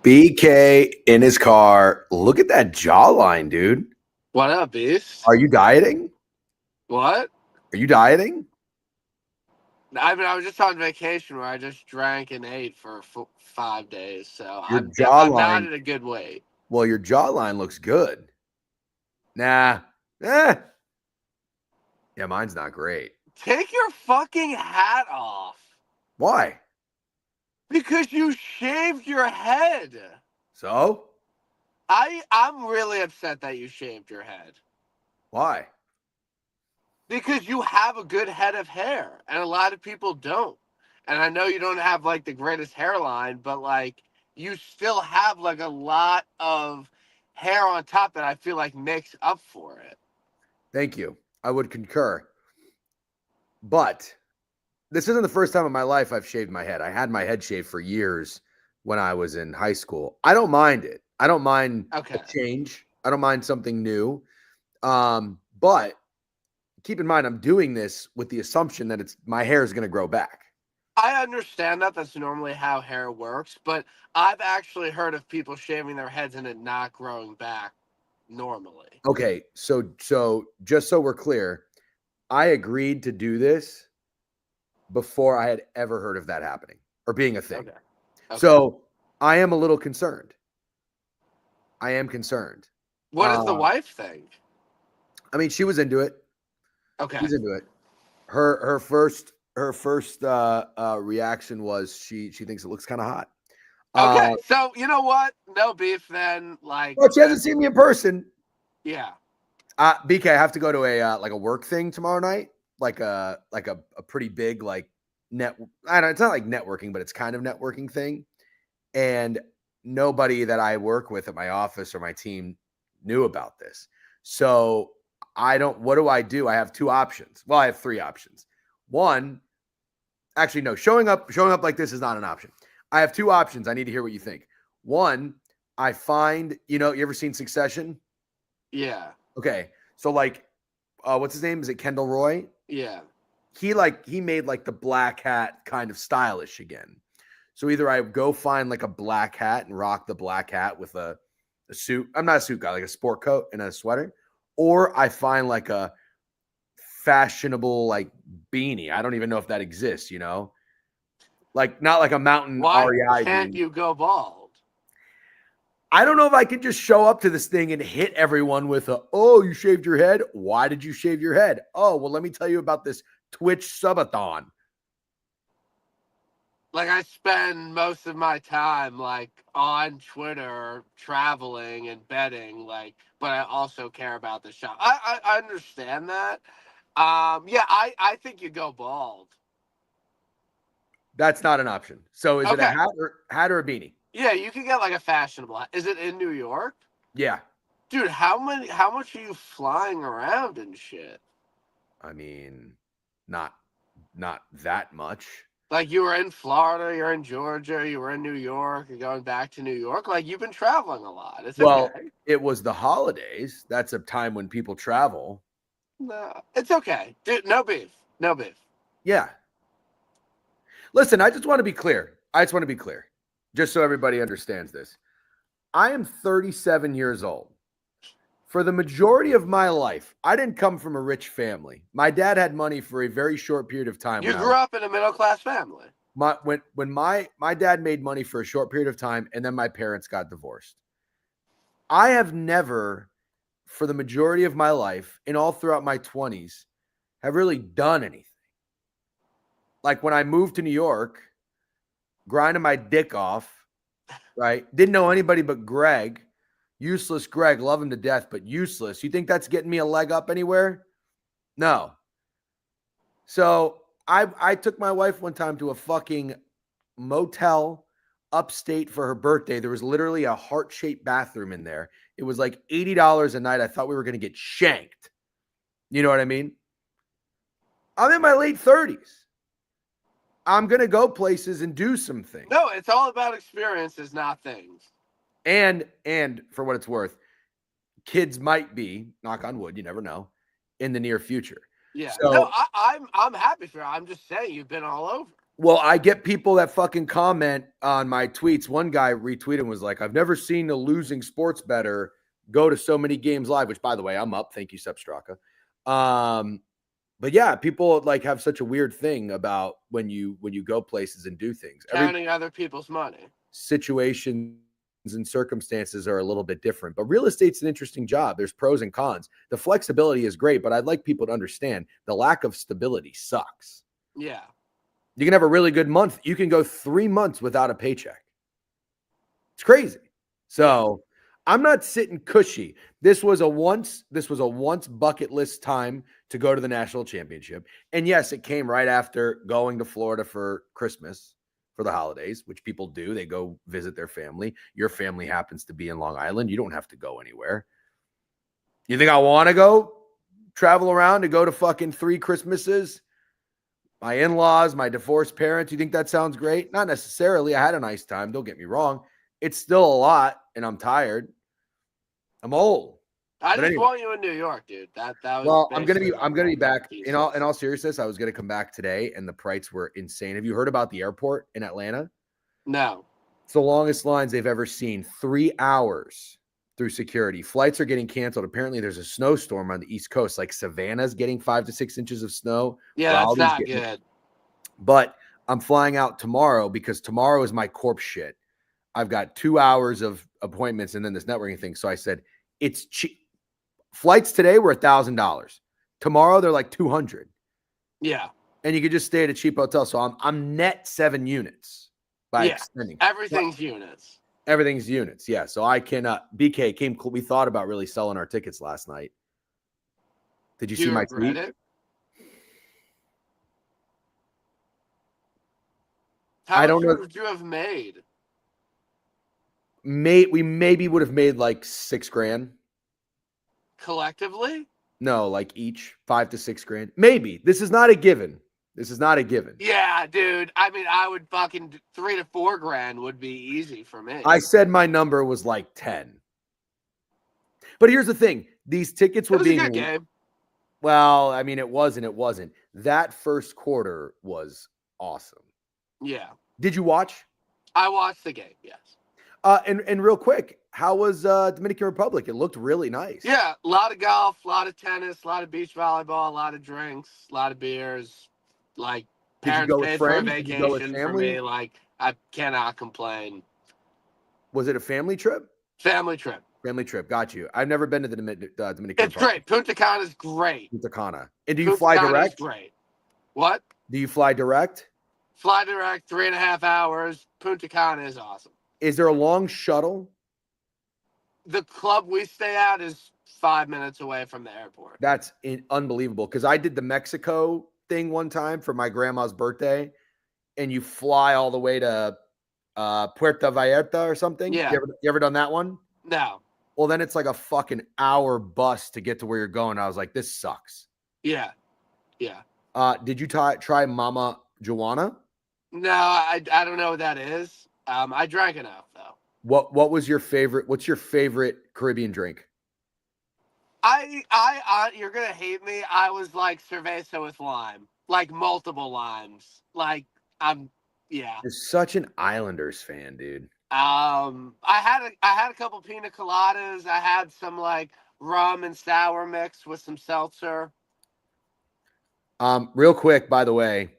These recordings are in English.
BK in his car. Look at that jawline, dude. What up, Beast? Are you dieting? What? Are you dieting? I mean, I was just on vacation where I just drank and ate for 5 days, so Your I'm jawline. not at a good weight. Well, your jawline looks good. Nah. Yeah, mine's not great. Take your fucking hat off. Why? Because you shaved your head. So? I'm really upset that you shaved your head. Why? Because you have a good head of hair, and a lot of people don't. And I know you don't have, like, the greatest hairline, but, like, you still have, like, a lot of hair on top that I feel like makes up for it. Thank you. I would concur. But this isn't the first time in my life I've shaved my head. I had my head shaved for years when I was in high school. I don't mind it. I don't mind a change. I don't mind something new. But keep in mind, I'm doing this with the assumption that my hair is going to grow back. I understand that. That's normally how hair works. But I've actually heard of people shaving their heads and it not growing back normally. Okay. So just so we're clear, I agreed to do this before I had ever heard of that happening or being a thing. Okay. So I am a little concerned. I am concerned. What does the wife think? I mean, she was into it. Okay. She's into it. Her first her first reaction was she thinks it looks kind of hot. Okay, so you know what? No beef then. Like, Well, she hasn't seen me in person. yeah. BK, I have to go to a like a work thing tomorrow night, like a pretty big like net. I don't. It's not like networking, but it's kind of networking thing. And nobody that I work with at my office or my team knew about this. So I don't. What do? I have two options. Well, I have three options. One, actually, no. Showing up like this is not an option. I have two options. I need to hear what you think. One, I find you ever seen Succession? Yeah. Okay, so like, what's his name? Is it Kendall Roy? Yeah. He made like the black hat kind of stylish again. So either I go find like a black hat and rock the black hat with a suit. I'm not a suit guy, like a sport coat and a sweater, or I find like a fashionable like beanie. I don't even know if that exists. Like not like a mountain Why REI can't beanie. you go bald? I don't know if I could just show up to this thing and hit everyone with oh, you shaved your head? Why did you shave your head? Oh, well, let me tell you about this Twitch subathon. Like, I spend most of my time like on Twitter traveling and betting, like, but I also care about the shop. I understand that. Yeah, I think you go bald. That's not an option. So is it a Okay. hat or a beanie? Yeah, you can get like a fashionable. Is it in New York? Yeah. Dude, how much are you flying around and shit? I mean, not that much. Like, you were in Florida, you're in Georgia, you were in New York, you're going back to New York. Like, you've been traveling a lot. It's Well, okay. it was the holidays. That's a time when people travel. No, it's okay. Dude, no beef. No beef. Yeah. Listen, I just want to be clear. Just so everybody understands this. I am 37 years old. For the majority of my life, I didn't come from a rich family. My dad had money for a very short period of time. You grew up in a middle-class family. When my dad made money for a short period of time, and then my parents got divorced. I have never, for the majority of my life, and all throughout my 20s, have really done anything. Like when I moved to New York, grinding my dick off, right? Didn't know anybody but Greg. Useless Greg, love him to death, but useless. You think that's getting me a leg up anywhere? No. So I took my wife one time to a fucking motel upstate for her birthday. There was literally a heart-shaped bathroom in there. It was like $80 a night. I thought we were going to get shanked. You know what I mean? I'm in my late 30s. I'm going to go places and do some things. No, it's all about experiences, not things. And for what it's worth, kids might be, knock on wood, you never know, in the near future. Yeah. So, no, I'm happy for you. I'm just saying you've been all over. Well, I get people that fucking comment on my tweets. One guy retweeted and was like, I've never seen a losing sports bettor go to so many games live, which by the way, I'm up. Thank you, Sepp Straka. But yeah, people like have such a weird thing about when you go places and do things. Counting other people's money. Situations and circumstances are a little bit different, but real estate's an interesting job. There's pros and cons. The flexibility is great, but I'd like people to understand the lack of stability sucks. Yeah. You can have a really good month. You can go 3 months without a paycheck. It's crazy. So I'm not sitting cushy. This was a once bucket list time to go to the national championship. And yes, it came right after going to Florida for Christmas, for the holidays, which people do. They go visit their family. Your family happens to be in Long Island. You don't have to go anywhere. You think I want to go travel around to go to fucking 3 Christmases? My in-laws, my divorced parents. You think that sounds great? Not necessarily. I had a nice time. Don't get me wrong. It's still a lot, and I'm tired. I'm old. I just want you in New York, dude. That was. Well, I'm gonna be back. In all seriousness, I was gonna come back today, and the prices were insane. Have you heard about the airport in Atlanta? No. It's the longest lines they've ever seen. 3 hours through security. Flights are getting canceled. Apparently, there's a snowstorm on the East Coast. Like Savannah's getting 5 to 6 inches of snow. Yeah, that's not good. But I'm flying out tomorrow because tomorrow is my corpse shit. I've got 2 hours of appointments and then this networking thing. So I said, it's cheap. Flights today were $1,000. Tomorrow, they're like $200. Yeah. and you could just stay at a cheap hotel. So I'm net 7 units by Yeah, extending. everything's units. Everything's units. Yeah. So I can BK came cool. We thought about really selling our tickets last night. Did you Do see you my regret tweet? it? How I much don't know. would you have made? We maybe would have made like $6,000. Collectively? No, like each 5 to 6 grand. Maybe. This is not a given. This is not a given. Yeah, dude. I mean, I would fucking 3 to 4 grand would be easy for me. I said my number was like 10. But here's the thing. These tickets were It was a being good game. well, I mean, it wasn't. That first quarter was awesome. Yeah. Did you watch? I watched the game, yes. And real quick, how was Dominican Republic? It looked really nice. Yeah, a lot of golf, a lot of tennis, a lot of beach volleyball, a lot of drinks, a lot of beers. Like, Did you parents go with paid for a friends? Did you go with vacation for family? me. Like, I cannot complain. Was it a family trip? Family trip. Family trip. Got you. I've never been to the Dominican It's Republic. great. Punta Cana is great. Punta Cana. And do you fly Cana is direct? great. What? Do you fly direct? Fly direct, 3.5 hours. Punta Cana is awesome. Is there a long shuttle? The club we stay at is 5 minutes away from the airport. That's unbelievable. Because I did the Mexico thing one time for my grandma's birthday, and you fly all the way to Puerto Vallarta or something. Yeah. You ever done that one? No. Well, then it's like a fucking hour bus to get to where you're going. I was like, this sucks. Yeah. Yeah. Did you try Mama Joanna? No, I don't know what that is. I drank enough though. What was your favorite? What's your favorite Caribbean drink? You're gonna hate me. I was like cerveza with lime, like multiple limes. Like yeah. You're such an Islanders fan, dude. I had a couple pina coladas. I had some like rum and sour mix with some seltzer. Real quick, by the way,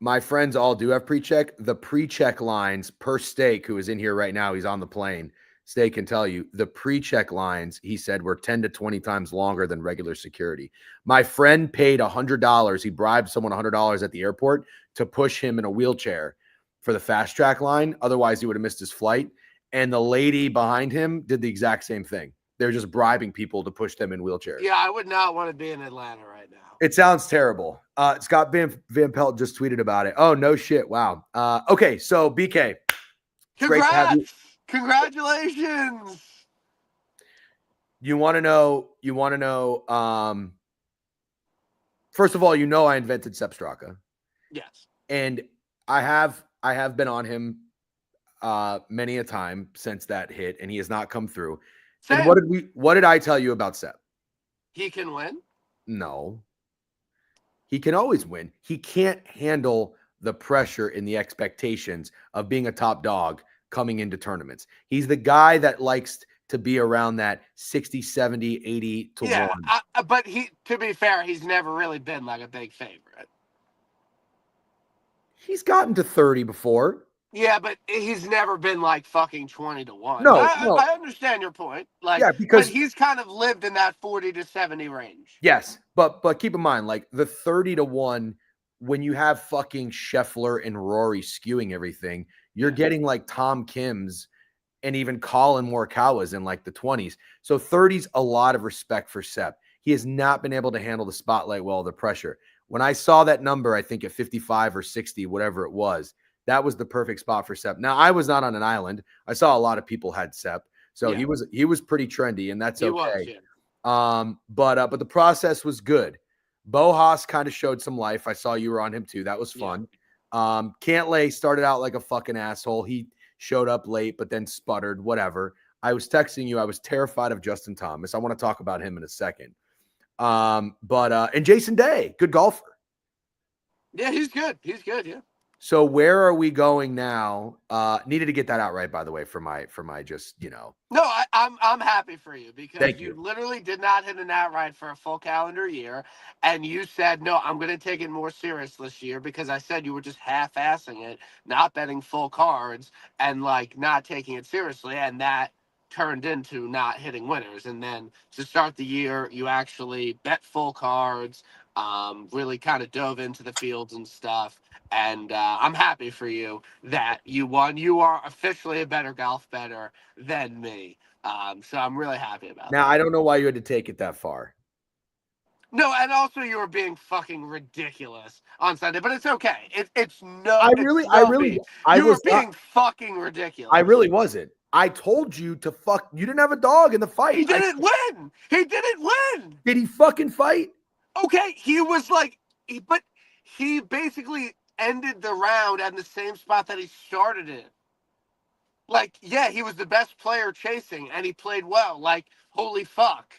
my friends all do have pre-check. The pre-check lines per Steak, who is in here right now, he's on the plane. Steak can tell you the pre-check lines, he said, were 10 to 20 times longer than regular security. My friend paid $100. He bribed someone $100 at the airport to push him in a wheelchair for the fast track line. Otherwise, he would have missed his flight. And the lady behind him did the exact same thing. They're just bribing people to push them in wheelchairs. Yeah, I would not want to be in Atlanta right now. It sounds terrible. Scott Van Pelt just tweeted about it. Oh, no shit. Wow. Okay, so BK. Congrats. Great to have you. Congratulations. You want to know, first of all, I invented Sepp Straka. Yes. And I have been on him many a time since that hit, and he has not come through. Same. And what did I tell you about Sepp? He can win? No. He can always win. He can't handle the pressure and the expectations of being a top dog coming into tournaments. He's the guy that likes to be around that 60, 70, 80 to 1. But to be fair, he's never really been like a big favorite. He's gotten to 30 before. Yeah, but he's never been like fucking 20 to 1. No. I understand your point. Like, yeah, because but he's kind of lived in that 40 to 70 range. Yes, but keep in mind, like the 30 to 1, when you have fucking Scheffler and Rory skewing everything, you're getting like Tom Kim's and even Colin Morikawa's in like the 20s. So 30's a lot of respect for Sepp. He has not been able to handle the spotlight well, the pressure. When I saw that number, I think at 55 or 60, whatever it was, that was the perfect spot for Sepp. Now, I was not on an island. I saw a lot of people had Sepp. So he was pretty trendy, and that's okay. But the process was good. Bo Haas kind of showed some life. I saw you were on him too. That was fun. Cantlay started out like a fucking asshole. He showed up late, but then sputtered, whatever. I was texting you. I was terrified of Justin Thomas. I want to talk about him in a second. And Jason Day, good golfer. Yeah, he's good. He's good. Yeah. So where are we going now? Needed to get that out right, by the way, for my just, No, I'm happy for you because you literally did not hit an outright for a full calendar year, and you said, no, I'm going to take it more serious this year because I said you were just half-assing it, not betting full cards, and like not taking it seriously, and that turned into not hitting winners. And then to start the year, you actually bet full cards. Really kind of dove into the fields and stuff. And I'm happy for you that you won. You are officially a better golf bettor than me. So I'm really happy about Now, that. I don't know why you had to take it that far. No, and also you were being fucking ridiculous on Sunday, but it's okay. It's I it's really, I no really, beef. I You were was not. being fucking I ridiculous. really wasn't. I told you to fuck. You didn't have a dog in the fight. He didn't win. He didn't win. Did he fucking fight? Okay, he was like, but he basically ended the round at the same spot that he started it. Like, yeah, he was the best player chasing, and he played well. Like, holy fuck.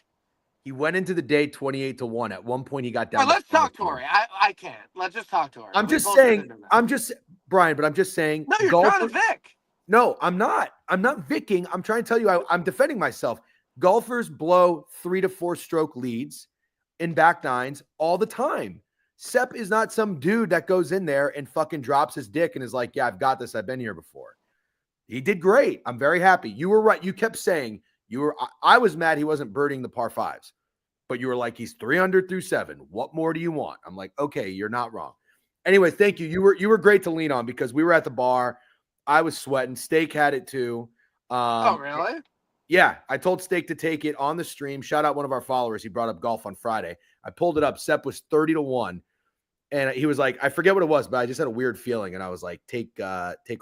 He went into the day 28-1. At one point, he got All down right, to let's 5 talk to 1. Tori. I can't. Let's just talk Tori. I'm We just both been saying, into that. Brian, but I'm just saying, No, you're golfer, trying to Vic. no, I'm not. I'm not vicking. I'm trying to tell you, I'm defending myself. Golfers blow 3 to 4 stroke leads in back nines all the time. Sepp is not some dude that goes in there and fucking drops his dick and is like, yeah, I've got this. I've been here before. He did great. I'm very happy. You were right. You kept saying I was mad he wasn't birding the par fives, but you were like, he's 300 through 7. What more do you want? I'm like, okay, you're not wrong. Anyway, thank you. You were great to lean on because we were at the bar. I was sweating. Steak had it too. Oh, really? Yeah, I told Steak to take it on the stream. Shout out one of our followers. He brought up golf on Friday. I pulled it up. Sepp was 30-1. And he was like, I forget what it was, but I just had a weird feeling. And I was like, take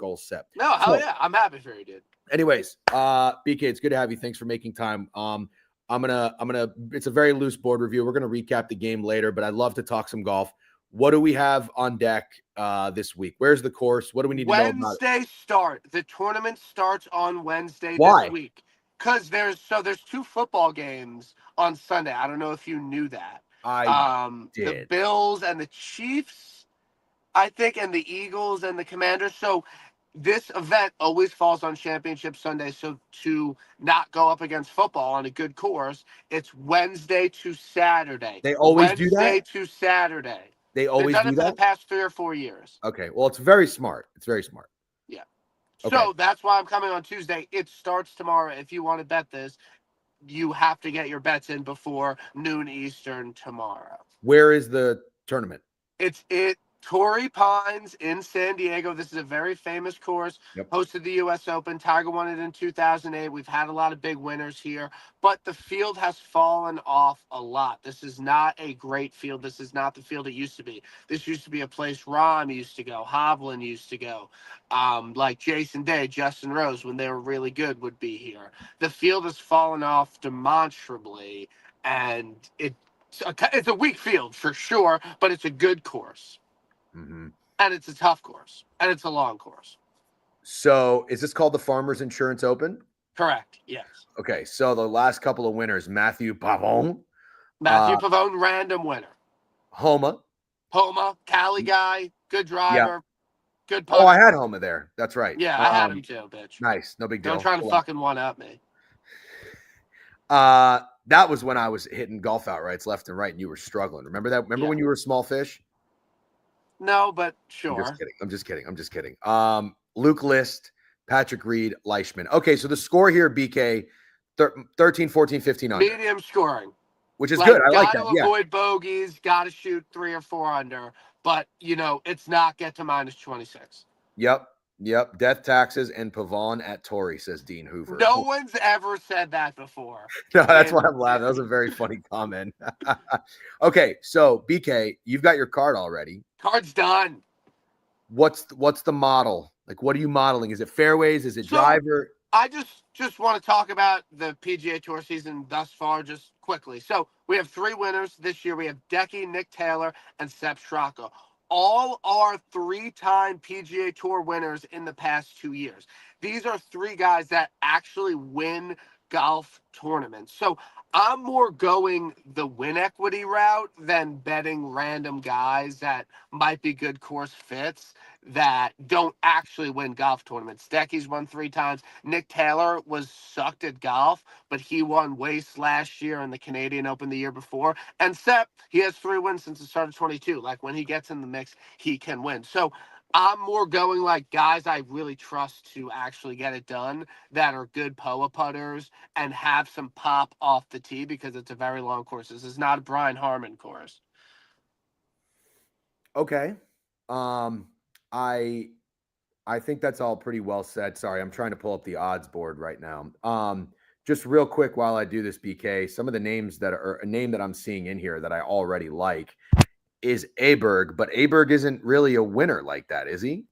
old Sepp. No, hell yeah. I'm happy for you, dude. Anyways, BK, it's good to have you. Thanks for making time. I'm gonna it's a very loose board review. We're gonna recap the game later, but I'd love to talk some golf. What do we have on deck this week? Where's the course? What do we need to know about it? Wednesday start. The tournament starts on Wednesday Why? this week. Because there's 2 football games on Sunday. I don't know if you knew that. I The did. Bills and the Chiefs, I think, and the Eagles and the Commanders. So this event always falls on Championship Sunday. So to not go up against football on a good course, it's Wednesday to Saturday. They always do that? Wednesday to Saturday. They always They've done do it for the that? past 3 or 4 years. Okay. Well, it's very smart. It's very smart. Yeah. Okay. So that's why I'm coming on Tuesday. It starts tomorrow. If you want to bet this, you have to get your bets in before noon Eastern tomorrow. Where is the tournament? It's Torrey Pines in San Diego. This is a very famous course. Yep. Hosted the U.S. Open. Tiger won it in 2008. We've had a lot of big winners here, but the field has fallen off a lot. This is not a great field. This is not the field it used to be. This used to be a place Rahm used to go, Hovland used to go, like Jason Day, Justin Rose, when they were really good, would be here. The field has fallen off demonstrably, and it's a weak field for sure, but it's a good course. Mm-hmm. And it's a tough course. And it's a long course. So is this called the Farmers Insurance Open? Correct. Yes. Okay. So the last couple of winners, Matthew Pavone. Matthew Pavone, random winner. Homa, Cali guy, good driver, good putter. Oh, I had Homa there. That's right. Yeah, I had him too, bitch. Nice. No big deal. Don't try to fucking one up me. That was when I was hitting golf outrights left and right and you were struggling. Remember that? Remember when you were a small fish? No, but sure. I'm just kidding. Luke List, Patrick Reed, Leishman. Okay, so the score here, BK, 13, 14, 15 under. Medium scoring. Which is good. I like that. Got to avoid bogeys, got to shoot 3 or 4 under. But, it's not get to minus 26. Yep. Death taxes and Pavone at Torrey, says Dean Hoover. No one's ever said that before. No, that's why I'm laughing. That was a very funny comment. Okay, so BK, you've got your card already. Card's done. What's the model? Like, what are you modeling? Is it fairways? Is it driver? I just want to talk about the PGA Tour season thus far, just quickly. So we have 3 winners this year. We have Decky, Nick Taylor, and Sepp Straka. All are 3-time PGA Tour winners in the past 2 years. These are 3 guys that actually win golf tournaments. So I'm more going the win equity route than betting random guys that might be good course fits that don't actually win golf tournaments. Decky's won 3 times. Nick Taylor was sucked at golf, but he won Waste last year and the Canadian Open the year before. And Sepp, he has 3 wins since the start of 22. Like, when he gets in the mix, he can win. So I'm more going like guys I really trust to actually get it done that are good POA putters and have some pop off the tee because it's a very long course. This is not a Brian Harmon course. Okay. Um, I I think that's all pretty well said. Sorry, I'm trying to pull up the odds board right now. Just real quick while I do this, BK, some of the names that are a name that I'm seeing in here that I already like is Aberg, but Aberg isn't really a winner like that, is he?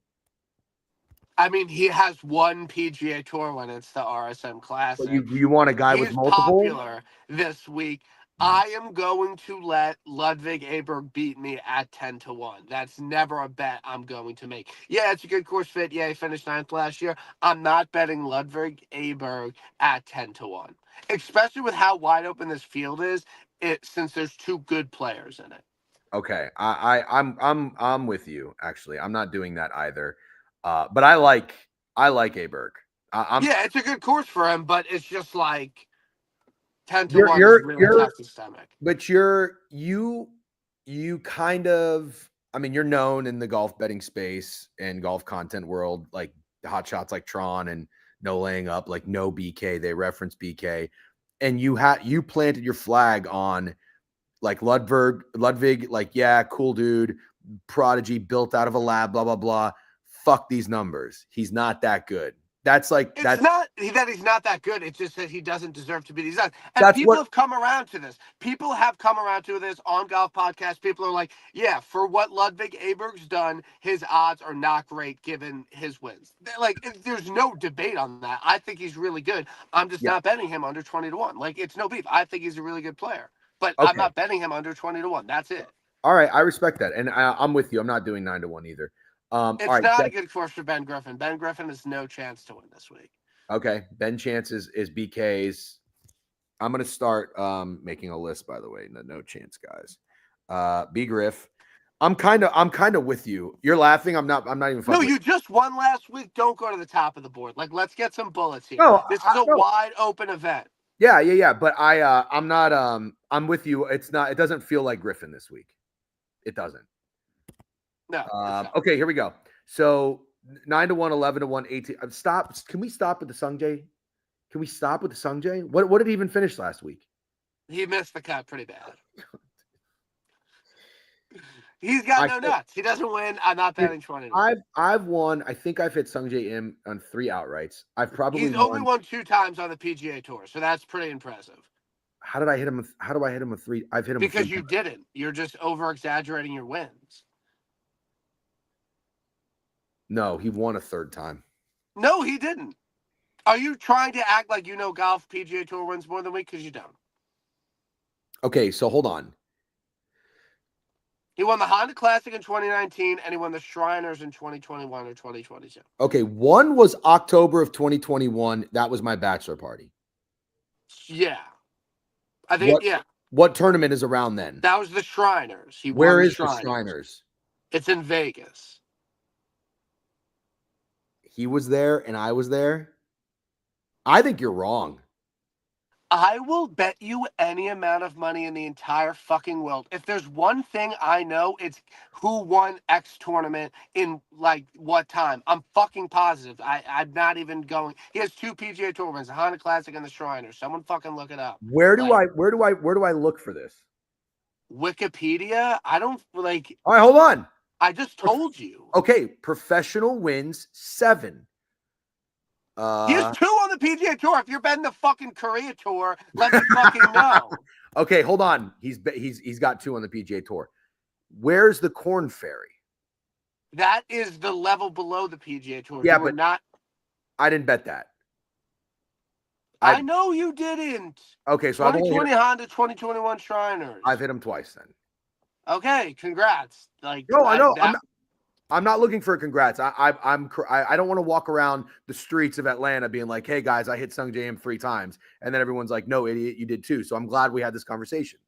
I mean, he has one PGA Tour win. It's the RSM But Classic. you want a guy with He's multiple? popular this week. I am going to let Ludwig Aberg beat me at 10-1. That's never a bet I'm going to make. Yeah, it's a good course fit. Yeah, he finished 9th last year. I'm not betting Ludwig Aberg at 10-1, especially with how wide open this field is. Since there's two good players in it. Okay, I'm with you. Actually, I'm not doing that either. But I like Aberg. I'm Yeah, it's a good course for him, but it's just like 10 to you're 1 is you're really you're tough to stomach. but you kind of, I mean, you're known in the golf betting space and golf content world, like hot shots like Tron and no laying up, like no BK. They reference BK, and you planted your flag on like Ludwig, like, yeah, cool dude, prodigy, built out of a lab, blah blah blah. Fuck these numbers. He's not that good. That's like It's that's not that he's not that good. It's just that he doesn't deserve to be these odds. And that's people what. have come around to this. People have come around to this on golf podcasts. People are like, yeah, for what Ludwig Aberg's done, his odds are not great given his wins. There's no debate on that. I think he's really good. I'm just Yeah. not betting him under 20-1. Like, it's no beef. I think he's a really good player. But I'm Okay. not betting him under 20-1. That's it. All right. I respect that, and I'm with you. I'm not doing 9-1 either. All It's right. not a good course for Ben Griffin. Ben Griffin has no chance to win this week. Okay. Ben Chance is BK's. I'm gonna start making a list, by the way. No chance, guys. B Griff. I'm kind of with you. You're laughing. I'm not even No, fucking with you just won last week. Don't go to the top of the board. Like, let's get some bullets here. you. No, This is a no. wide open event. Yeah. But I'm not I'm with you. It doesn't feel like Griffin this week. It doesn't. No. Okay, here we go. So 9-1, 11-1, 18. Stop. Can we stop with the Sungjae? Can we stop with the Sungjae? What did he even finish last week? He missed the cut pretty bad. He's got no nuts. He doesn't win. I'm not betting 20. I've won. I think I've hit Sungjae Im on 3 outrights. I've probably He's only won 2 times on the PGA Tour, so that's pretty impressive. How did I hit him? How do I hit him with 3? I've hit him because 3 you times. didn't. You're just over exaggerating your wins. No, he won a 3rd time. No, he didn't. Are you trying to act like you know golf PGA Tour wins more than we? Because you don't. Okay, so hold on. He won the Honda Classic in 2019, and he won the Shriners in 2021 or 2022. Okay, one was October of 2021. That was my bachelor party. Yeah. I think, yeah. What tournament is around then? That was the Shriners. Where is the Shriners? It's in Vegas. He was there and I was there. I think you're wrong. I will bet you any amount of money in the entire fucking world. If there's one thing I know, it's who won X tournament in like what time. I'm fucking positive. I'm not even going. He has 2 PGA Tour wins, the Honda Classic and the Shriners. Someone fucking look it up. Where do I look for this? Wikipedia? I don't like. All right, hold on. I just told you. Okay, professional wins 7. He has 2 on the PGA Tour. If you're betting the fucking Korea Tour, let me fucking know. Okay, hold on. He's got 2 on the PGA Tour. Where's the Corn Ferry? That is the level below the PGA Tour. Yeah, but not. I didn't bet that. I know you didn't. Okay, so 2020 Honda, 2021 Shriners. I've hit him twice then. Okay, congrats. Like, no, I know. I'm not looking for a congrats. I don't want to walk around the streets of Atlanta being like, "Hey guys, I hit Sungjae Im 3 times," and then everyone's like, "No, idiot, you did too." So I'm glad we had this conversation.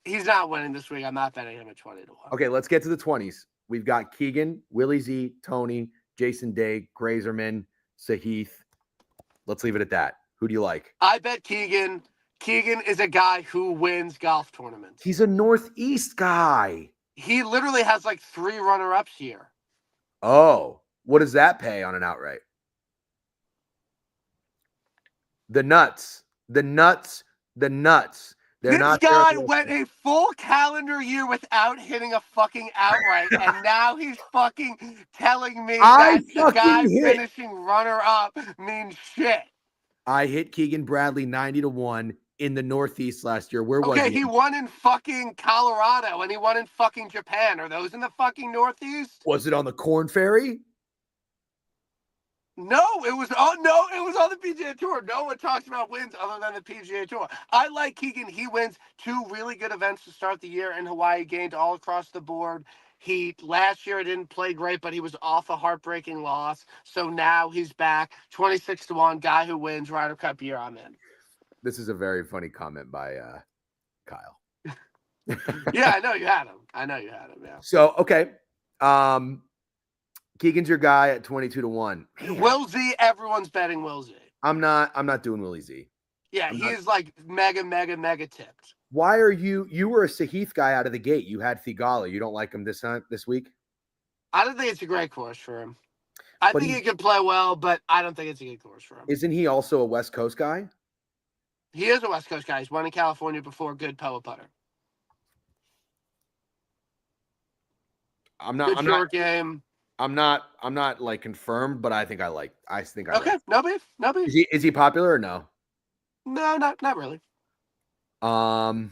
He's not winning this week. I'm not betting him at 20-1. Okay, let's get to the 20s. We've got Keegan, Willie Z, Tony, Jason Day, Grazerman, Sahith. Let's leave it at that. Who do you like? I bet Keegan. Keegan is a guy who wins golf tournaments. He's a Northeast guy. He literally has like 3 runner-ups here. Oh, what does that pay on an outright? The nuts. They're This not there guy on the went a full calendar year without hitting a fucking outright, and now he's fucking telling me I that the guy fucking hit. finishing runner-up means shit. I hit Keegan Bradley 90-1 in the Northeast last year. Where was Okay, he? he won in fucking Colorado, and he won in fucking Japan. Are those in the fucking Northeast? Was it on the Corn Ferry? No, it was on the PGA Tour. No one talks about wins other than the PGA Tour. I like Keegan. He wins 2 really good events to start the year in Hawaii, gained all across the board. He last year didn't play great, but he was off a heartbreaking loss. So now he's back, 26-1, guy who wins Ryder Cup year. I'm in. This is a very funny comment by Kyle. Yeah, I know you had him. Yeah. So okay, Keegan's your guy at 22-1. Man, Will Z, everyone's betting Will Z. I'm not doing Willie Z. Yeah, he's like mega tipped. Why are you were a Sahith guy out of the gate? You had Thigala. You don't like him this week? I don't think it's a great course for him. I But think he can play well, but I don't think it's a good course for him. Isn't he also a West Coast guy? He is a West Coast guy. He's won in California before. Good power putter. I'm not game. I'm not like confirmed, but I think I like. Okay, no beef. Is he popular or no? No, not really. No,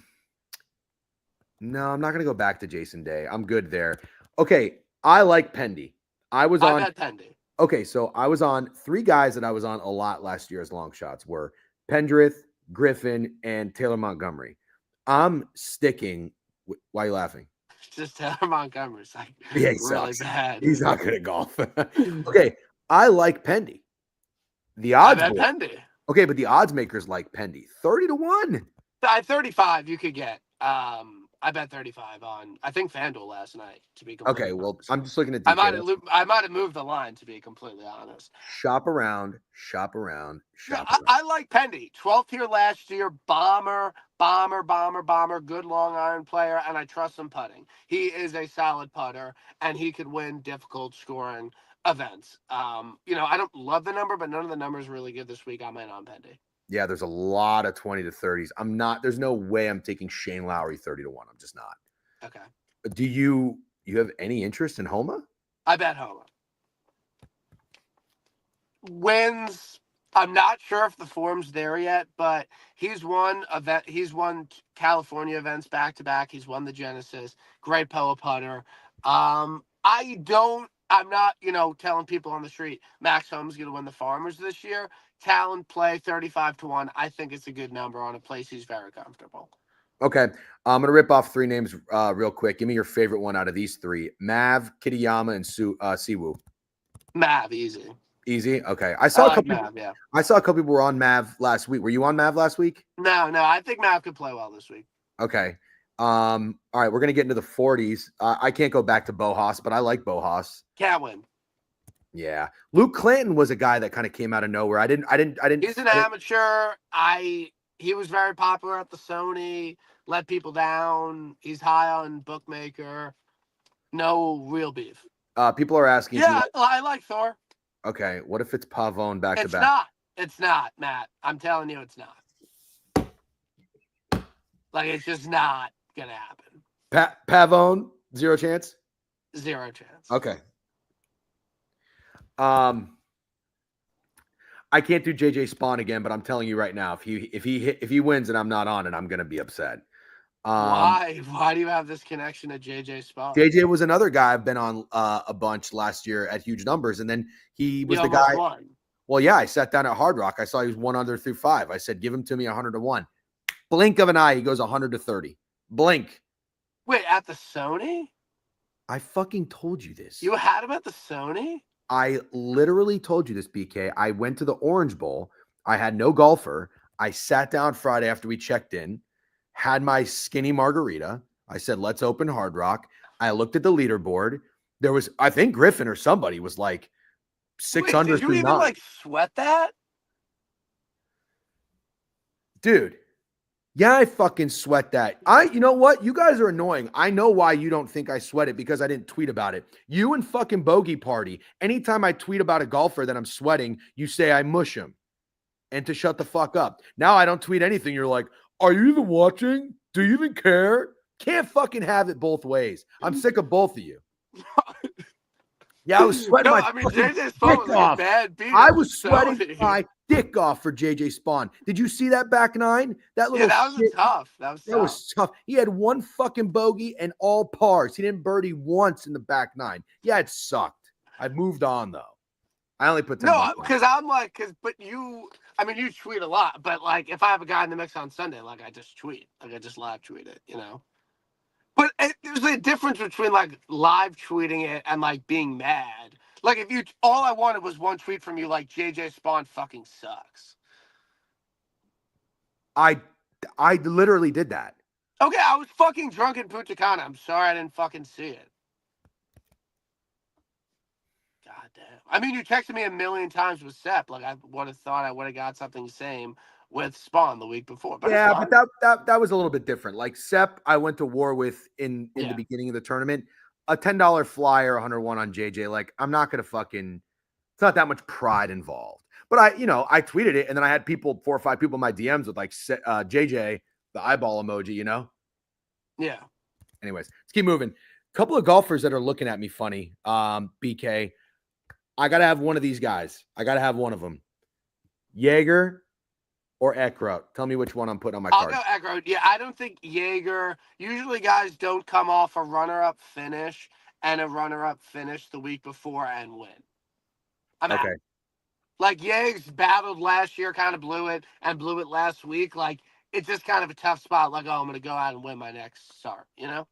I'm not gonna go back to Jason Day. I'm good there. Okay, I like Pendy. I bet Pendy. Okay, so I was on 3 guys that I was on a lot last year as long shots were Pendrith, Griffin, and Taylor Montgomery. I'm sticking. Why are you laughing? Just Taylor Montgomery's like Yeah, he really sucks. bad. He's not good at golf. Okay, I like Pendy. The odds. I bet Pendy. Okay, but the odds makers like Pendy. 30-1. At 35, you could get. I bet 35 on. I think FanDuel last night. To be completely Okay, well, honest. I'm just looking at. I might have moved the line, to be completely honest. Shop around. Yeah, I like Pendy. 12th here last year. Bomber. Good long iron player, and I trust him putting. He is a solid putter, and he could win difficult scoring events. I don't love the number, but none of the numbers really good this week. I'm in on Pendy. Yeah, there's a lot of 20 to 30s. I'm not. There's no way I'm taking Shane Lowry 30-1. I'm just not. Okay. Do you have any interest in Homa? I bet Homa wins. I'm not sure if the form's there yet, but he's won California events back to back. He's won the Genesis. Great power putter. I'm not, telling people on the street Max Home's going to win the Farmers this year. Talent play 35-1. I think it's a good number on a place he's very comfortable. Okay. I'm going to rip off 3 names real quick. Give me your favorite one out of these 3. Mav, Kitayama, and Siwoo. Mav, easy. Easy? Okay. I saw a couple people were on Mav last week. Were you on Mav last week? No. I think Mav could play well this week. Okay. All right. We're going to get into the 40s. I can't go back to Bohas, but I like Bohas. Can't win. Yeah. Luke Clanton was a guy that kind of came out of nowhere. I didn't. He's an amateur. He was very popular at the Sony, let people down. He's high on bookmaker. No real beef. People are asking. Yeah, I like Thor. Okay. What if it's Pavone back to back? It's not, Matt. I'm telling you, it's not. Like, it's just not going to happen. Pavone, 0 chance? 0 chance. Okay. I can't do JJ Spawn again, but I'm telling you right now, if he wins and I'm not on it, I'm gonna be upset. Why do you have this connection to JJ Spawn? JJ was another guy I've been on a bunch last year at huge numbers, and then he was the guy. Won. Well, yeah, I sat down at Hard Rock. I saw he was 1 under through 5. I said, give him to me 100-1. Blink of an eye, he goes 100-30. Blink. Wait, at the Sony? I fucking told you this. You had him at the Sony? I literally told you this, BK. I went to the Orange Bowl. I had no golfer. I sat down Friday after we checked in, had my skinny margarita. I said, let's open Hard Rock. I looked at the leaderboard. There was, I think Griffin or somebody was like 600. Did you even like sweat that? Dude. Yeah, I fucking sweat that. You know what? You guys are annoying. I know why you don't think I sweat it, because I didn't tweet about it. You and fucking Bogey Party. Anytime I tweet about a golfer that I'm sweating, you say I mush him. And to shut the fuck up. Now I don't tweet anything. You're like, Are you even watching? Do you even care? Can't fucking have it both ways. I'm sick of both of you. Yeah, I was sweating No, my I mean fucking JJ Spawn dick was like a off. bad beat. I was So sweating did he. my dick off for JJ Spawn. Did you see that back nine? That Yeah, little that was shit. tough. That was That tough. was tough. He had one fucking bogey and all pars. He didn't birdie once in the back nine. Yeah, it sucked. I moved on though. I only put $10 No, on because it. I'm like, but you, I mean, you tweet a lot, but like, if I have a guy in the mix on Sunday, like, I just tweet, like, I just live tweet it, you know. But there's a difference between like live tweeting it and like being mad. Like, if you, all I wanted was one tweet from you, like, JJ Spawn fucking sucks. I literally did that. Okay, I was fucking drunk in Punta Cana. I'm sorry I didn't fucking see it. God damn. I mean, you texted me a million times with Sepp. Like, I would have thought I would have got something same with Spawn the week before. But Yeah, it's but fine. that was a little bit different. Like Sepp, I went to war with in the Yeah. beginning of the tournament. A $10 flyer, 101 on JJ. Like, I'm not gonna fucking. It's not that much pride involved. But I tweeted it, and then I had 4 or 5 people in my DMs with like JJ, the eyeball emoji. Yeah. Anyways, let's keep moving. Couple of golfers that are looking at me funny. BK, I gotta have one of these guys. I gotta have one of them. Jaeger or Eckroat. Tell me which one I'm putting on my I'll card. go Eckroat. Yeah, I don't think Jaeger. Usually, guys don't come off a runner-up finish and a runner-up finish the week before and win. I'm out. Okay. Like Jaeger's battled last year, kind of blew it, and blew it last week. Like it's just kind of a tough spot. Like, oh, I'm gonna go out and win my next start. You know.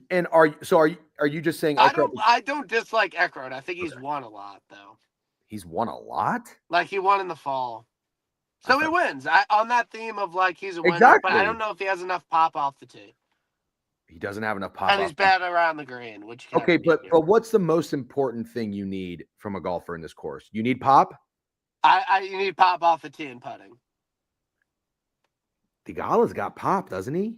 And are you just saying Eckroat? I don't dislike Eckroat. I think he's won a lot though. He's won a lot? Like he won in the fall. So he wins. On that theme of like he's a winner, Exactly. but I don't know if he has enough pop off the tee. He doesn't have enough pop. And he's bad around the green, which Okay, but what's the most important thing you need from a golfer in this course? You need pop? You need pop off the tee and putting. Theegala's got pop, doesn't he?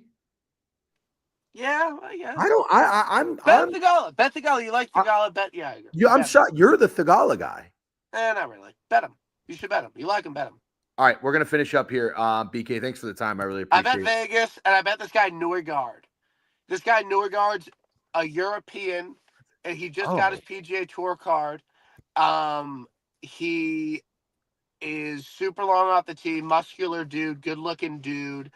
Yeah, I guess. I'm Bet Theegala. Bet Theegala. You like Theegala? Bet Jaeger. I'm shocked. You're the Theegala guy. Not really. Bet him. You should bet him. You like him, bet him. All right, we're gonna finish up here. BK, thanks for the time. I really appreciate it. I bet Vegas, and I bet this guy Norgard. This guy Norgard's a European, and he just got his PGA Tour card. He is super long off the tee, muscular dude, good looking dude.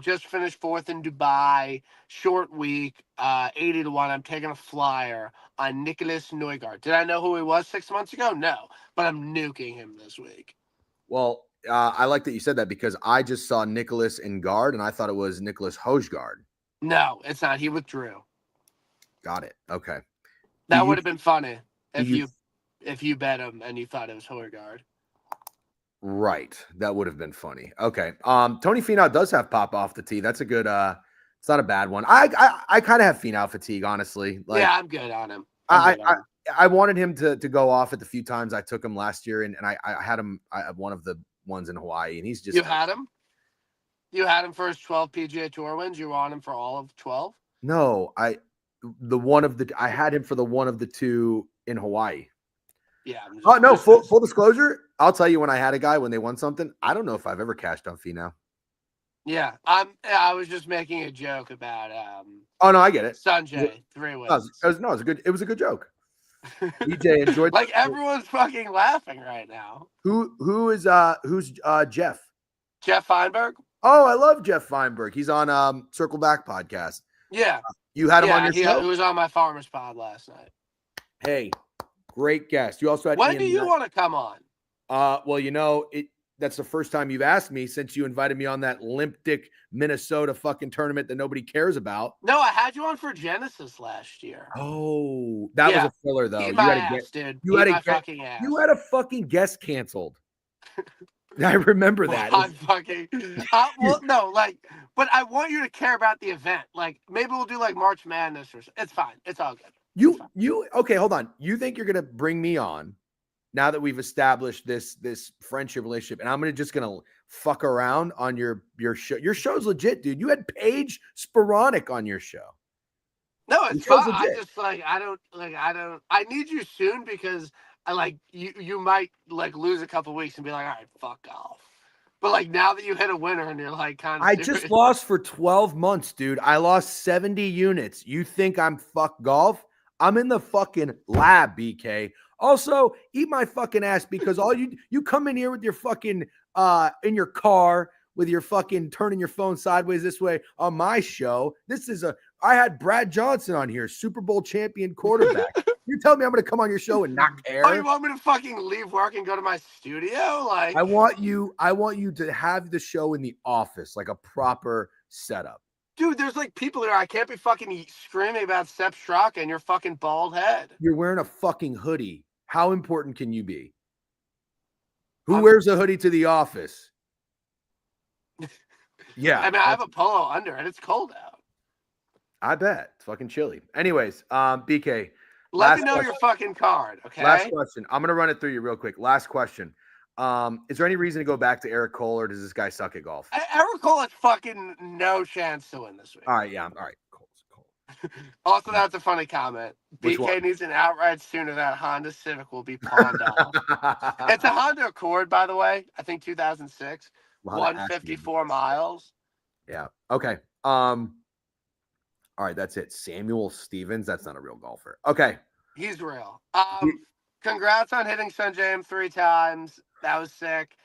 Just finished 4th in Dubai, short week, 80-1. I'm taking a flyer on Nicholas Norgard. Did I know who he was 6 months ago? No, but I'm nuking him this week. Well, I like that you said that because I just saw Nicholas in guard and I thought it was Nicholas Hojgaard. No, it's not. He withdrew. Got it. Okay. That would have been funny if you bet him and you thought it was Hojgaard. Right. That would have been funny. Okay. Tony Finau does have pop off the tee. That's a good it's not a bad one. I kind of have Finau fatigue, honestly. Like, yeah, I'm good on him. I wanted him to go off at the few times I took him last year, and I had him at one of the ones in Hawaii, and he's just You had him? You had him for his 12 PGA Tour wins? You were on him for all of 12? No, I had him for the one of the 2 in Hawaii. Yeah. Oh no, full disclosure, I'll tell you when I had a guy when they won something. I don't know if I've ever cashed on Finau. Yeah, I was just making a joke about Oh no, I get it. Sanjay, 3 wins. It was a good joke. DJ enjoyed like everyone's fucking laughing right now. Who's Jeff? Jeff Feinberg? Oh, I love Jeff Feinberg. He's on Circle Back podcast. Yeah. You had him on your show? He was on my Farmers Pod last night. Hey, great guest. You also had When do you want to come on? Well, that's the first time you've asked me since you invited me on that limp dick Minnesota fucking tournament that nobody cares about. No, I had you on for Genesis last year. Oh, that was a filler though. You had a fucking guest canceled. I remember that. I'm fucking. But I want you to care about the event. Like, maybe we'll do like March Madness or something. It's fine. It's all good. Okay, hold on. You think you're gonna bring me on now that we've established this friendship relationship, and I'm just gonna fuck around on your show? Your show's legit, dude. You had Paige Sporonic on your show. No, it's fine. I need you soon because I you might like lose a couple weeks and be like, all right, fuck off. But like now that you hit a winner and you're like kind of I serious. just lost for 12 months, dude. I lost 70 units. You think I'm fuck golf? I'm in the fucking lab, BK. Also, eat my fucking ass because all you come in here with your fucking in your car with your fucking turning your phone sideways this way on my show. I had Brad Johnson on here, Super Bowl champion quarterback. You tell me I'm gonna come on your show and not care? Oh, you want me to fucking leave work and go to my studio? Like I want you to have the show in the office, like a proper setup. dude, there's like people there. I can't be fucking screaming about Sepp Straka and your fucking bald head. You're wearing a fucking hoodie. How important can you be? Who wears a hoodie to the office? Yeah. I mean, I have a polo under it. It's cold out. I bet. It's fucking chilly. Anyways, BK. Let me know your fucking card, okay? Last question. I'm gonna run it through you real quick. Last question. Is there any reason to go back to Eric Cole, or does this guy suck at golf? Eric Cole has fucking no chance to win this week. All right, yeah. All right. Cole. Also, that's a funny comment. Which BK one? needs an outright sooner. That Honda Civic will be pawned off. It's a Honda Accord, by the way. I think 2006. 154 miles. Yeah. Okay. All right, that's it. Samuel Stevens. That's not a real golfer. Okay. He's real. Congrats on hitting Sunjay 3 times. That was sick.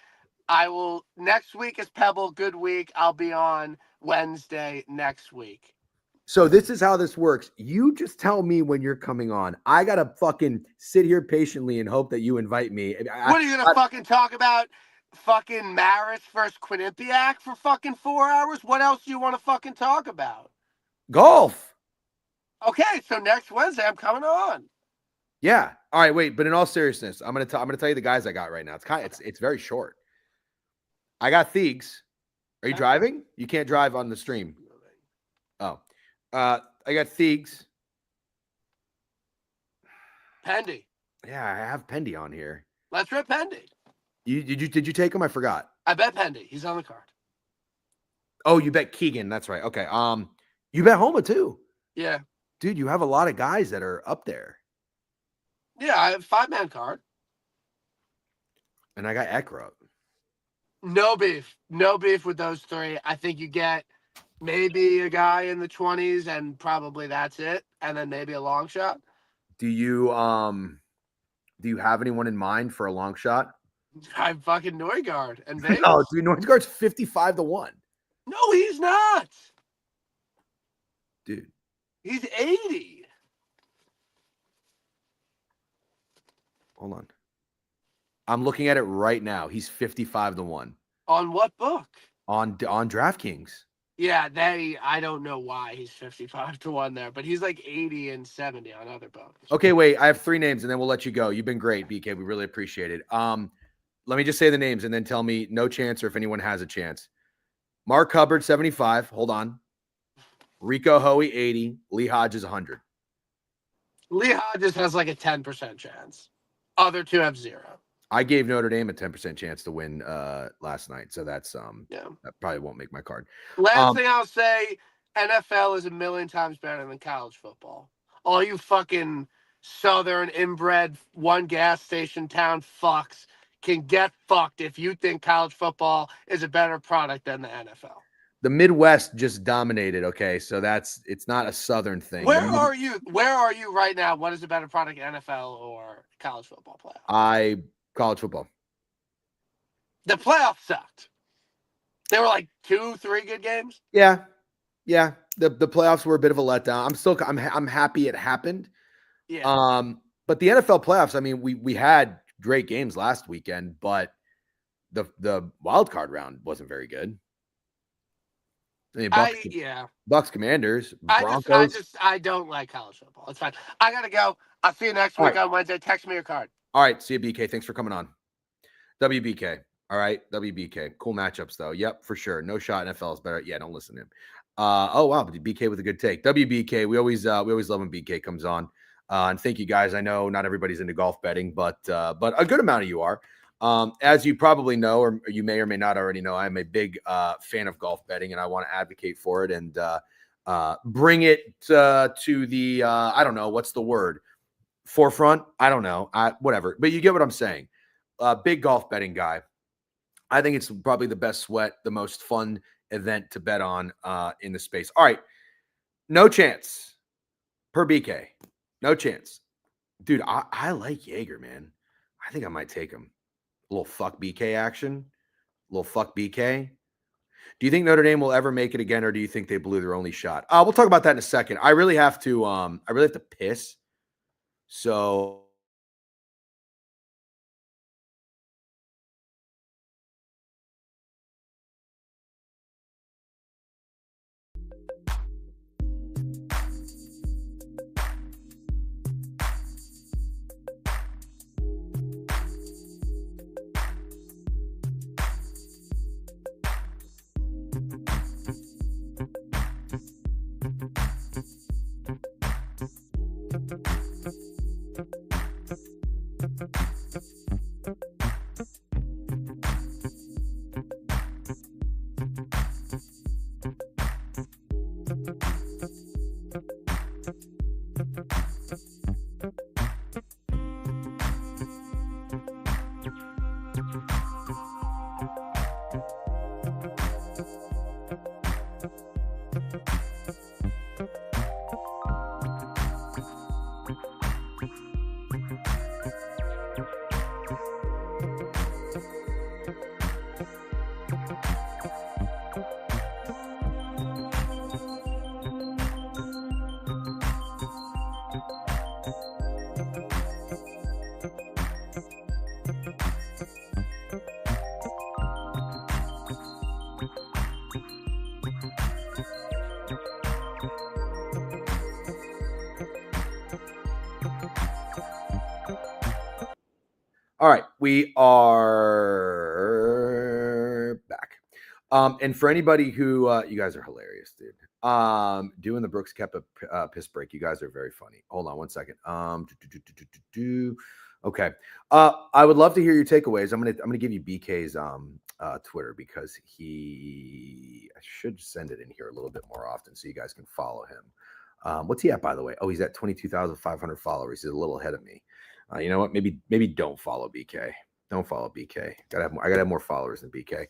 Next week is Pebble. Good week. I'll be on Wednesday next week. So this is how this works. You just tell me when you're coming on. I got to fucking sit here patiently and hope that you invite me. What are you going to fucking talk about? Fucking Maris versus Quinnipiac for fucking 4 hours? What else do you want to fucking talk about? Golf. Okay, so next Wednesday I'm coming on. Yeah. All right, wait, but in all seriousness, I'm going to tell you the guys I got right now. It's very short. I got Thiegs. Are you driving? You can't drive on the stream. Oh. I got Thiegs. Pendy. Yeah, I have Pendy on here. Let's rip Pendy. Did you take him? I forgot. I bet Pendy. He's on the card. Oh, you bet Keegan. That's right. Okay. You bet Homa too. Yeah. Dude, you have a lot of guys that are up there. Yeah, I have 5-man card. And I got Eckroat. No beef. No beef with those three. I think you get maybe a guy in the 20s and probably that's it. And then maybe a long shot. Do you have anyone in mind for a long shot? I'm fucking Neugaard and Vegas. No, dude, Neugaard's 55-1. No, he's not. Dude. He's 80. Hold on. I'm looking at it right now. He's 55-1. On what book? On DraftKings. Yeah, I don't know why he's 55-1 there, but he's like 80 and 70 on other books. Okay, wait. I have 3 names and then we'll let you go. You've been great, BK. We really appreciate it. Let me just say the names and then tell me no chance or if anyone has a chance. Mark Hubbard, 75. Hold on. Rico Hoey, 80. Lee Hodges, 100. Lee Hodges has like a 10% chance. Other two have 0. I gave Notre Dame a 10% chance to win last night. So that's that probably won't make my card. Last thing I'll say, NFL is a million times better than college football. All you fucking Southern inbred one gas station town fucks can get fucked if you think college football is a better product than the NFL. The Midwest just dominated. Okay, so it's not a Southern thing. Where are you? Where are you right now? What is a better product, NFL or college football playoff? College football. The playoffs sucked. There were like 2-3 good games. Yeah. The playoffs were a bit of a letdown. I'm happy it happened. Yeah. But the NFL playoffs, I mean, we had great games last weekend, but the wild card round wasn't very good. I mean, Bucks, Commanders, Broncos. I don't like college football. It's fine. I gotta go. I'll see you next week on Wednesday. Text me your card. All right. See you, BK. Thanks for coming on. WBK. All right. WBK. Cool matchups, though. Yep, for sure. No shot. NFL is better. Yeah, don't listen to him. Oh, wow. BK with a good take. WBK. We always love when BK comes on. And thank you, guys. I know not everybody's into golf betting, but a good amount of you are. As you probably know, or you may or may not already know, I'm a big fan of golf betting, and I want to advocate for it and bring it to the I don't know what's the word, forefront. I don't know, whatever. But you get what I'm saying. Big golf betting guy. I think it's probably the best sweat, the most fun event to bet on in the space. All right. No chance per BK. No chance. Dude, I like Jaeger, man. I think I might take him. A little fuck BK action. A little fuck BK. Do you think Notre Dame will ever make it again, or do you think they blew their only shot? We'll talk about that in a second. I really have to piss. So all right, we are back. And for anybody who you guys are hilarious, dude. Doing the Brooks Koepka piss break. You guys are very funny. Hold on one second. Okay. I would love to hear your takeaways. I'm gonna give you BK's Twitter because I should send it in here a little bit more often so you guys can follow him. What's he at, by the way? Oh, he's at 22,500 followers. He's a little ahead of me. You know what? Maybe don't follow BK. Don't follow BK. I gotta have more followers than BK.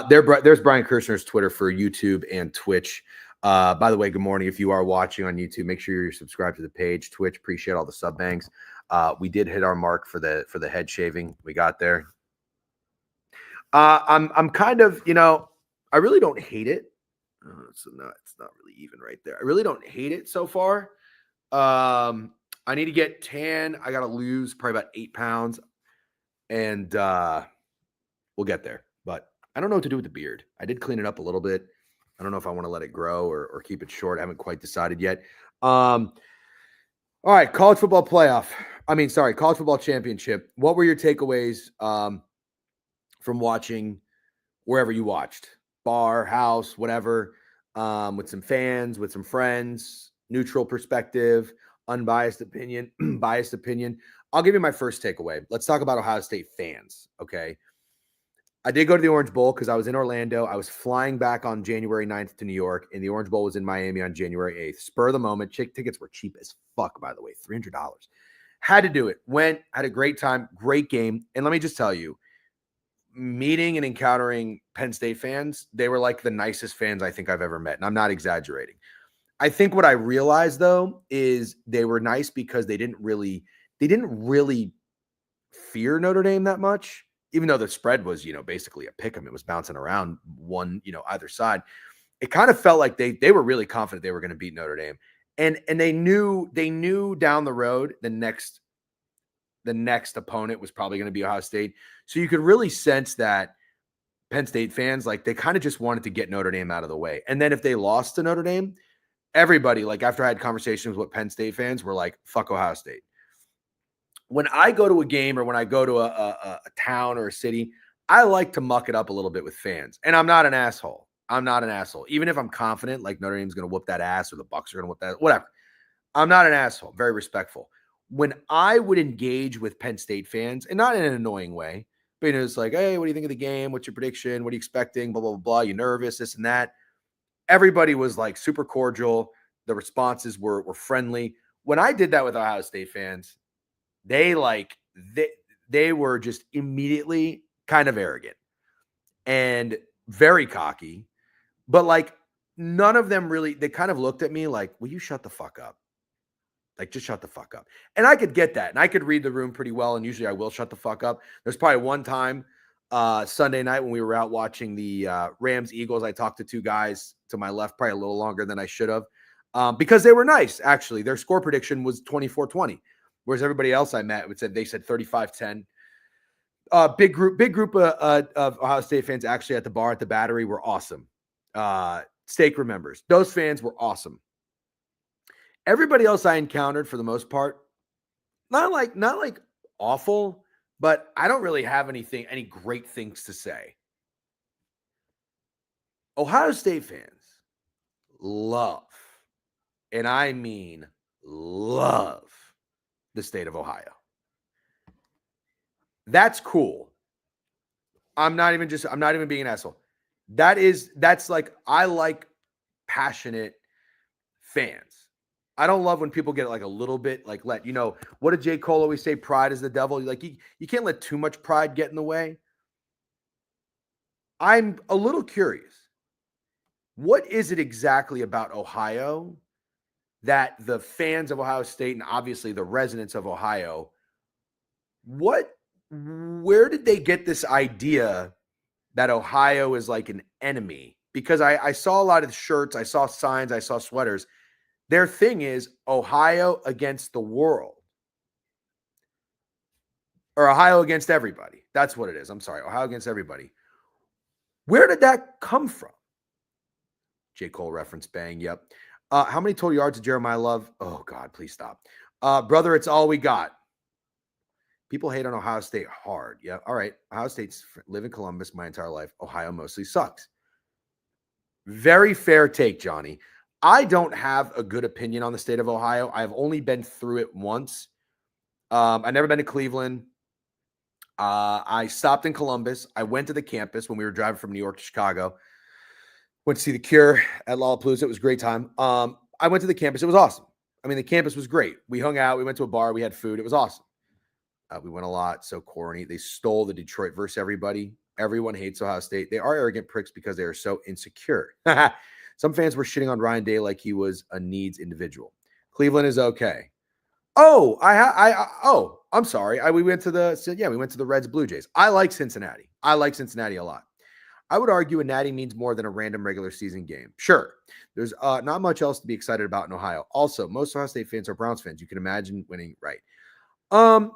There's Brian Kirshner's Twitter for YouTube and Twitch. By the way, good morning. If you are watching on YouTube, make sure you're subscribed to the page. Twitch, appreciate all the sub bangs. We did hit our mark for the head shaving. We got there. I'm kind of, I really don't hate it. It's not really even right there. I really don't hate it so far. I need to get tan. I got to lose probably about 8 pounds, and we'll get there. But I don't know what to do with the beard. I did clean it up a little bit. I don't know if I want to let it grow or keep it short. I haven't quite decided yet. All right, college football championship. What were your takeaways from watching wherever you watched? Bar, house, whatever, with some fans, with some friends, neutral perspective, unbiased opinion, biased opinion. I'll give you my first takeaway. Let's talk about Ohio State fans, okay? I did go to the Orange Bowl because I was in Orlando. I was flying back on January 9th to New York, and the Orange Bowl was in Miami on January 8th. Spur of the moment. Tickets were cheap as fuck, by the way, $300. Had to do it. Went, had a great time, great game. And let me just tell you, meeting and encountering Penn State fans, they were like the nicest fans I think I've ever met, and I'm not exaggerating. I think what I realized, though, is they were nice because they didn't really fear Notre Dame that much. Even though the spread was, basically a pick 'em, it was bouncing around one, either side. It kind of felt like they were really confident they were going to beat Notre Dame, and they knew down the road the next opponent was probably going to be Ohio State. So you could really sense that Penn State fans, like, they kind of just wanted to get Notre Dame out of the way. And then if they lost to Notre Dame, everybody, like, after I had conversations with Penn State fans, were like, "Fuck Ohio State." When I go to a game or when I go to a town or a city, I like to muck it up a little bit with fans. And I'm not an asshole. Even if I'm confident, like, Notre Dame's going to whoop that ass or the Bucks are going to whoop that, whatever. I'm not an asshole. Very respectful. When I would engage with Penn State fans, and not in an annoying way, but it's like, "Hey, what do you think of the game? What's your prediction? What are you expecting? Blah, blah, blah, blah. You nervous? This and that." Everybody was like super cordial. The responses were friendly. When I did that with Ohio State fans, they were just immediately kind of arrogant. and very cocky, but like none of them really, they kind of looked at me like, will you shut the fuck up? Like, just shut the fuck up. And I could get that. And I could read the room pretty well. And usually I will shut the fuck up. There's probably one time Sunday night when we were out watching the Rams Eagles. I talked to two guys to my left, probably a little longer than I should have, because they were nice, actually. Their score prediction was 24-20, whereas everybody else I met they said 35-10. Big group of Ohio State fans actually at the bar at the Battery were awesome. Steak remembers. Those fans were awesome. Everybody else I encountered, for the most part, not like awful, but I don't really have any great things to say. Ohio State fans love, and I mean love, the state of Ohio. That's cool. I'm not even being an asshole. That's like, I like passionate fans. I don't love when people get like a little bit like what did J. Cole always say? Pride is the devil. Like you can't let too much pride get in the way. I'm a little curious. What is it exactly about Ohio that the fans of Ohio State and obviously the residents of Ohio, where did they get this idea that Ohio is like an enemy? Because I saw a lot of shirts, I saw signs, I saw sweaters. Their thing is Ohio against the world. Or Ohio against everybody. That's what it is. I'm sorry. Ohio against everybody. Where did that come from? J. Cole reference, bang. Yep. How many total yards did Jeremiah Love? Oh, God, please stop. Brother, it's all we got. People hate on Ohio State hard. Yeah. All right. Ohio State's live in Columbus my entire life. Ohio mostly sucks. Very fair take, Johnny. I don't have a good opinion on the state of Ohio. I've only been through it once. I've never been to Cleveland. I stopped in Columbus. I went to the campus when we were driving from New York to Chicago. Went to see The Cure at Lollapalooza. It was a great time. I went to the campus. It was awesome. I mean, the campus was great. We hung out. We went to a bar. We had food. It was awesome. We went a lot. So corny. They stole the Detroit versus everybody. Everyone hates Ohio State. They are arrogant pricks because they are so insecure. Some fans were shitting on Ryan Day like he was a needs individual. Cleveland is okay. Oh, I'm sorry. We went to the Reds Blue Jays. I like Cincinnati. I like Cincinnati a lot. I would argue a natty means more than a random regular season game. Sure. There's not much else to be excited about in Ohio. Also, most Ohio State fans are Browns fans. You can imagine winning, right?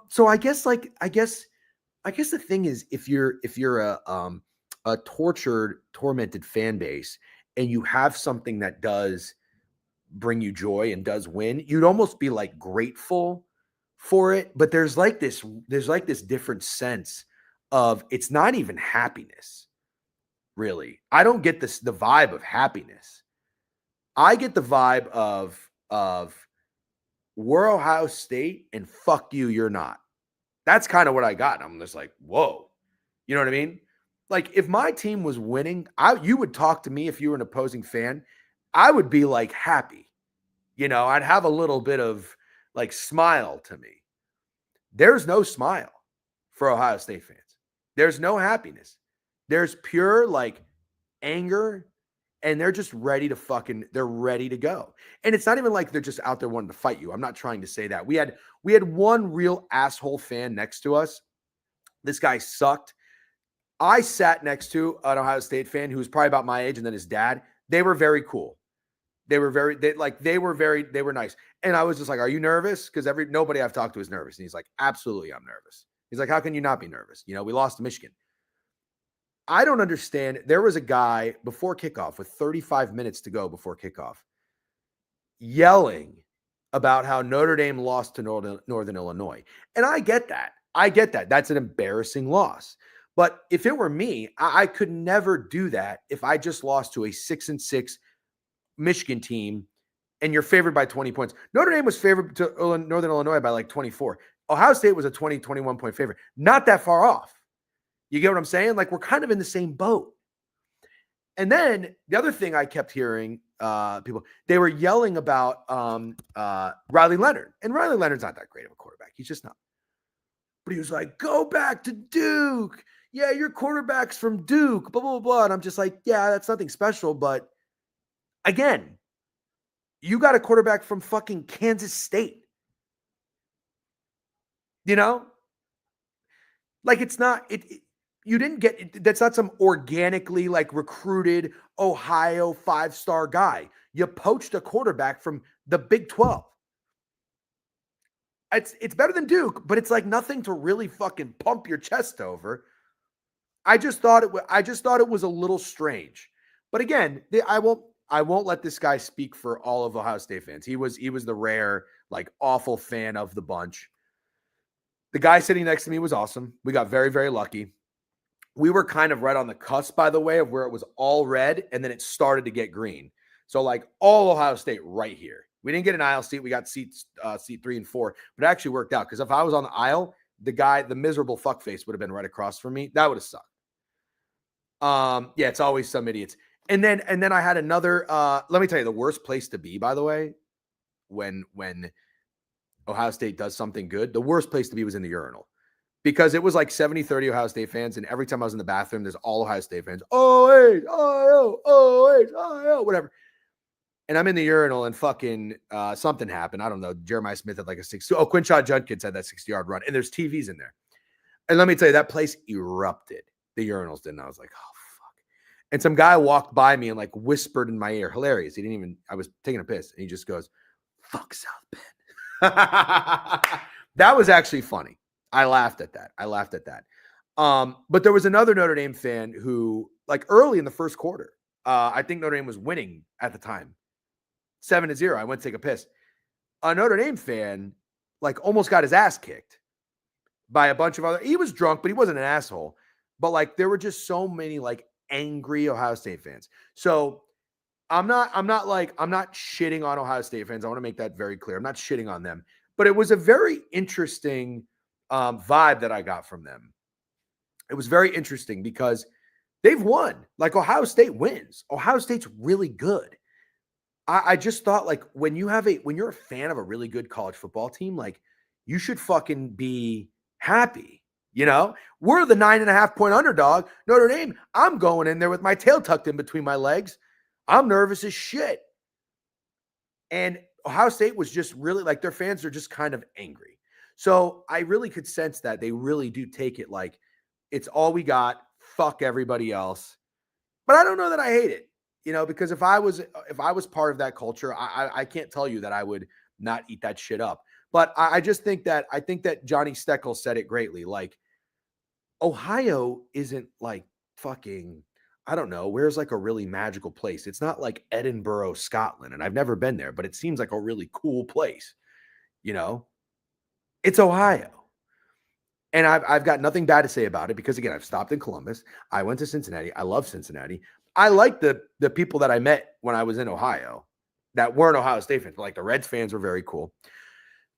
So I guess the thing is, if you're a tormented fan base and you have something that does bring you joy and does win, you'd almost be like grateful for it. But there's like this different sense of, it's not even happiness, really. I don't get the vibe of happiness. I get the vibe of we're Ohio State and fuck you, you're not. That's kind of what I got. I'm just like, whoa. You know what I mean? Like, if my team was winning, you would talk to me if you were an opposing fan. I would be like happy. I'd have a little bit of like smile to me. There's no smile for Ohio State fans. There's no happiness. There's pure like anger, and they're just ready to they're ready to go. And it's not even like they're just out there wanting to fight you. I'm not trying to say that. We had one real asshole fan next to us. This guy sucked. I sat next to an Ohio State fan who was probably about my age, and then his dad. They were very cool. They were nice. And I was just like, are you nervous? Because nobody I've talked to is nervous. And he's like, absolutely, I'm nervous. He's like, how can you not be nervous? We lost to Michigan. I don't understand. There was a guy before kickoff with 35 minutes to go before kickoff yelling about how Notre Dame lost to Northern Illinois. And I get that. That's an embarrassing loss. But if it were me, I could never do that if I just lost to a 6-6 Michigan team and you're favored by 20 points. Notre Dame was favored to Northern Illinois by like 24. Ohio State was a 21 point favorite. Not that far off. You get what I'm saying? Like, we're kind of in the same boat. And then the other thing I kept hearing, people, they were yelling about Riley Leonard. And Riley Leonard's not that great of a quarterback. He's just not. but he was like, go back to Duke. Yeah, your quarterback's from Duke, blah, blah, blah. And I'm just like, yeah, that's nothing special. But again, you got a quarterback from fucking Kansas State. You know? Like it's not, you didn't get, that's not some organically like recruited Ohio 5-star guy. You poached a quarterback from the Big 12. It's better than Duke, but it's like nothing to really fucking pump your chest over. I just thought it was a little strange. But again, I won't let this guy speak for all of Ohio State fans. He was the rare, like awful fan of the bunch. The guy sitting next to me was awesome. We got very, very lucky. We were kind of right on the cusp, by the way, of where it was all red and then it started to get green. So like all Ohio State right here. We didn't get an aisle seat. We got seat 3 and 4, but it actually worked out because if I was on the aisle, the miserable fuckface would have been right across from me. That would have sucked. Yeah, it's always some idiots. And then I had another, let me tell you the worst place to be, by the way, when Ohio State does something good, the worst place to be was in the urinal because it was like 70-30 Ohio State fans. And every time I was in the bathroom, there's all Ohio State fans. Oh, whatever. And I'm in the urinal and fucking something happened. I don't know. Jeremiah Smith had like a 60. Oh, Quinshon Judkins had that 60-yard run. And there's TVs in there. And let me tell you, that place erupted. The urinals didn't. I was like, oh, fuck. And some guy walked by me and like whispered in my ear. Hilarious. He didn't even, I was taking a piss. And he just goes, fuck South Bend. That was actually funny. I laughed at that. But there was another Notre Dame fan who, like early in the first quarter, I think Notre Dame was winning at the time. 7-0. I went to take a piss. A Notre Dame fan, like, almost got his ass kicked by a bunch of other. He was drunk, but he wasn't an asshole. But like, there were just so many like angry Ohio State fans. So I'm not shitting on Ohio State fans. I want to make that very clear. I'm not shitting on them, but it was a very interesting vibe that I got from them. It was very interesting because they've won. Like Ohio State wins. Ohio State's really good. I just thought like when you're a fan of a really good college football team, like you should fucking be happy. You know, we're the 9.5-point underdog. Notre Dame, I'm going in there with my tail tucked in between my legs. I'm nervous as shit. And Ohio State was just really like their fans are just kind of angry. So I really could sense that they really do take it like it's all we got. Fuck everybody else. But I don't know that I hate it. You know, because if I was part of that culture, I can't tell you that I would not eat that shit up. But I think that Johnny Steckel said it greatly. Like, Ohio isn't like fucking, I don't know, where's like a really magical place. It's not like Edinburgh, Scotland. And I've never been there, but it seems like a really cool place. You know, it's Ohio. And I've got nothing bad to say about it because, again, I've stopped in Columbus. I went to Cincinnati. I love Cincinnati. I like the people that I met when I was in Ohio that weren't Ohio State fans, but like the Reds fans were very cool.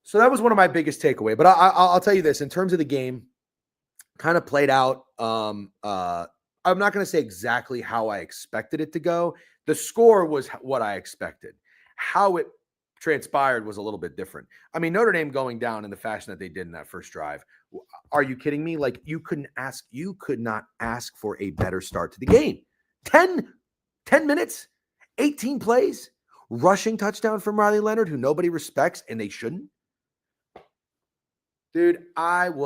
So that was one of my biggest takeaway. But I'll tell you this, in terms of the game, kind of played out. I'm not going to say exactly how I expected it to go. The score was what I expected. How it transpired was a little bit different. I mean, Notre Dame going down in the fashion that they did in that first drive. Are you kidding me? Like you could not ask for a better start to the game. 10 minutes, 18 plays, rushing touchdown from Riley Leonard, who nobody respects and they shouldn't. Dude, I'm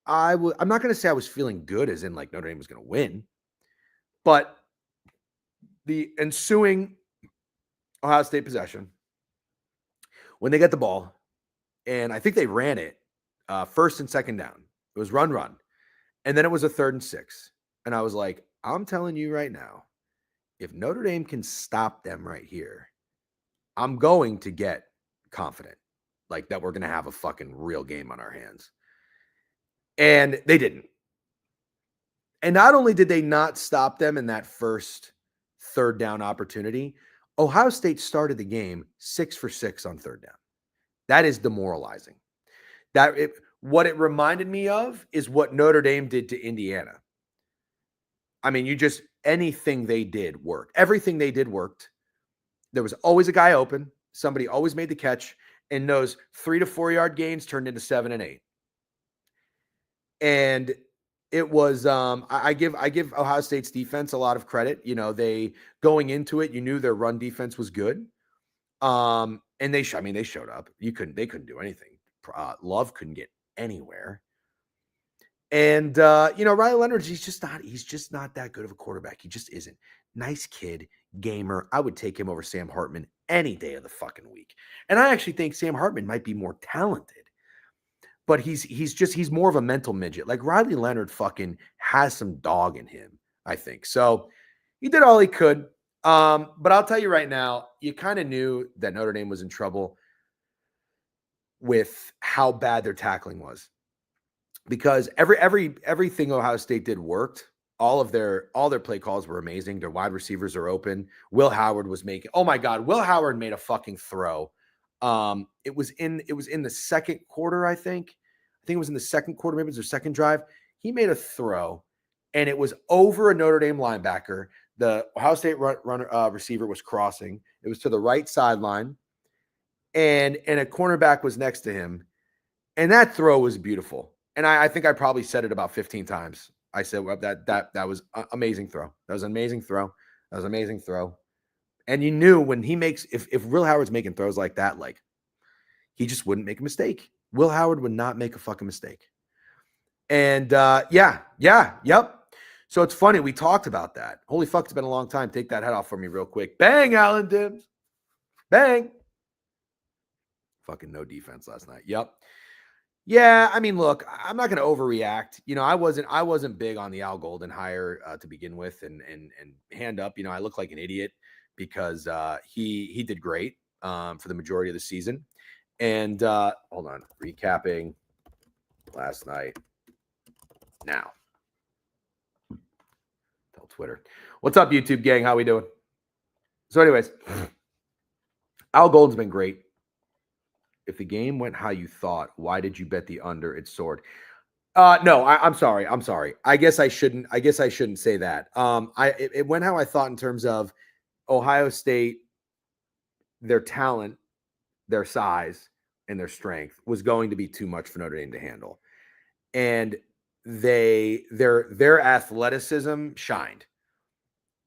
not going to say I was feeling good as in like Notre Dame was going to win, but the ensuing Ohio State possession, when they get the ball, and I think they ran it first and second down. It was run. And then it was a 3rd and 6. And I was like, I'm telling you right now, if Notre Dame can stop them right here, I'm going to get confident like that we're going to have a fucking real game on our hands. And they didn't. And not only did they not stop them in that first 3rd down opportunity, Ohio State started the game 6 for 6 on 3rd down. That is demoralizing. What it reminded me of is what Notre Dame did to Indiana. I mean, anything they did worked. Everything they did worked. There was always a guy open. Somebody always made the catch, and those 3 to 4 yard gains turned into 7 and 8. And it was I give Ohio State's defense a lot of credit. You know, they going into it, you knew their run defense was good. And they showed up. They couldn't do anything. Love couldn't get anywhere. And Riley Leonard, he's just not that good of a quarterback. He just isn't. Nice kid, gamer. I would take him over Sam Hartman any day of the fucking week. And I actually think Sam Hartman might be more talented, but he's more of a mental midget. Like Riley Leonard fucking has some dog in him, I think. So he did all he could. But I'll tell you right now, you kind of knew that Notre Dame was in trouble with how bad their tackling was. Because everything Ohio State did worked. All their play calls were amazing. Their wide receivers are open. Will Howard was making. Oh my God, Will Howard made a fucking throw. It was in the second quarter, I think. It was in the second quarter. Maybe it was their second drive. He made a throw, and it was over a Notre Dame linebacker. The Ohio State receiver was crossing. It was to the right sideline, and a cornerback was next to him, and that throw was beautiful. And I think I probably said it about 15 times. I said, well, that was an amazing throw. That was an amazing throw. That was an amazing throw. And you knew when he makes, if Will Howard's making throws like that, like he just wouldn't make a mistake. Will Howard would not make a fucking mistake. And yep. So it's funny. We talked about that. Holy fuck, it's been a long time. Take that head off for me real quick. Bang, Alan Dibbs. Bang. Fucking no defense last night. Yep. Yeah, I mean, look, I'm not going to overreact. You know, I wasn't big on the Al Golden hire to begin with, and hand up, you know, I look like an idiot because he did great for the majority of the season. And hold on, recapping last night. Now, tell Twitter, what's up, YouTube gang? How we doing? So, anyways, Al Golden's been great. If the game went how you thought, why did you bet the under? It soared. No, I'm sorry. I guess I shouldn't say that. It went how I thought in terms of Ohio State, their talent, their size, and their strength was going to be too much for Notre Dame to handle. And their athleticism shined.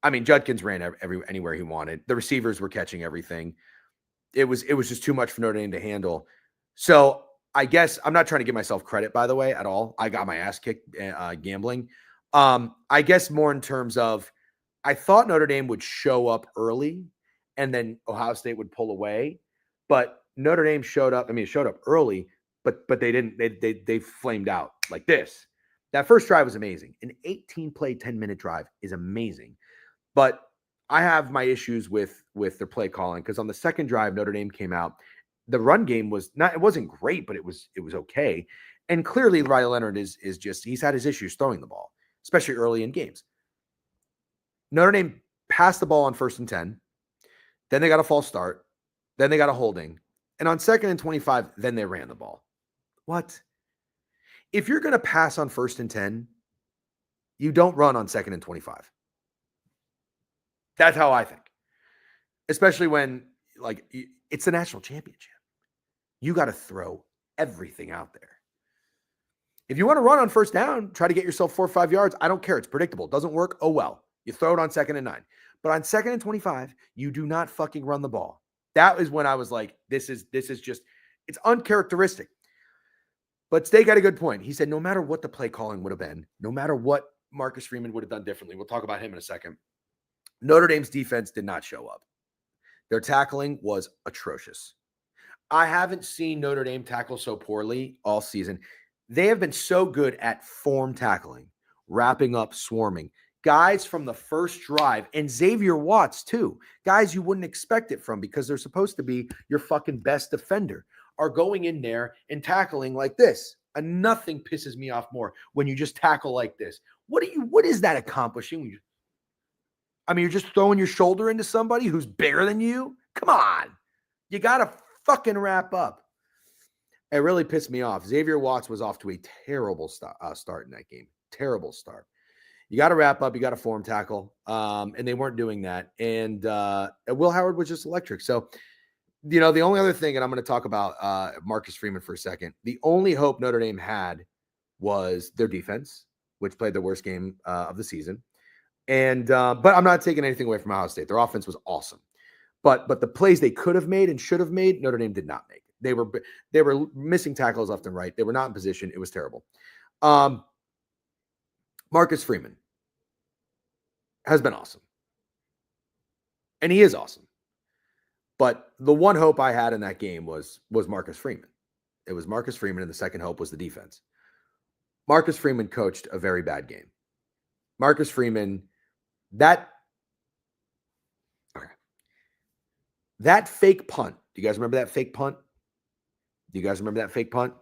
I mean, Judkins ran anywhere he wanted. The receivers were catching everything. It was just too much for Notre Dame to handle. So I guess I'm not trying to give myself credit, by the way, at all. I got my ass kicked gambling. I guess more in terms of I thought Notre Dame would show up early and then Ohio State would pull away. But Notre Dame showed up. I mean, it showed up early, but they didn't. They flamed out like this. That first drive was amazing. An 18-play, 10-minute drive is amazing. But I have my issues with their play calling because on the second drive, Notre Dame came out. The run game it wasn't great, but it was okay. And clearly, Riley Leonard he's had his issues throwing the ball, especially early in games. Notre Dame passed the ball on 1st and 10. Then they got a false start. Then they got a holding. And on 2nd and 25, then they ran the ball. What? If you're going to pass on 1st and 10, you don't run on 2nd and 25. That's how I think. Especially when, like, it's the national championship. You got to throw everything out there. If you want to run on 1st down, try to get yourself 4 or 5 yards. I don't care. It's predictable. It doesn't work. Oh, well. You throw it on 2nd and 9. But on 2nd and 25, you do not fucking run the ball. That is when I was like, this is just, it's uncharacteristic. But Steak had a good point. He said, no matter what the play calling would have been, no matter what Marcus Freeman would have done differently, we'll talk about him in a second, Notre Dame's defense did not show up. Their tackling was atrocious. I haven't seen Notre Dame tackle so poorly all season. They have been so good at form tackling, wrapping up, swarming. Guys from the first drive, and Xavier Watts too, guys you wouldn't expect it from because they're supposed to be your fucking best defender, are going in there and tackling like this. And nothing pisses me off more when you just tackle like this. What is that accomplishing? You're just throwing your shoulder into somebody who's bigger than you? Come on. You got to fucking wrap up. It really pissed me off. Xavier Watts was off to a terrible start in that game. Terrible start. You got to wrap up. You got to form tackle. And they weren't doing that. And Will Howard was just electric. So, the only other thing, and I'm going to talk about Marcus Freeman for a second. The only hope Notre Dame had was their defense, which played the worst game of the season. And but I'm not taking anything away from Ohio State. Their offense was awesome. But the plays they could have made and should have made, Notre Dame did not make. They were missing tackles left and right. They were not in position. It was terrible. Marcus Freeman has been awesome. And he is awesome. But the one hope I had in that game was Marcus Freeman. It was Marcus Freeman, and the second hope was the defense. Marcus Freeman coached a very bad game. Marcus Freeman, that fake punt. Do you guys remember that fake punt? Do you guys remember that fake punt?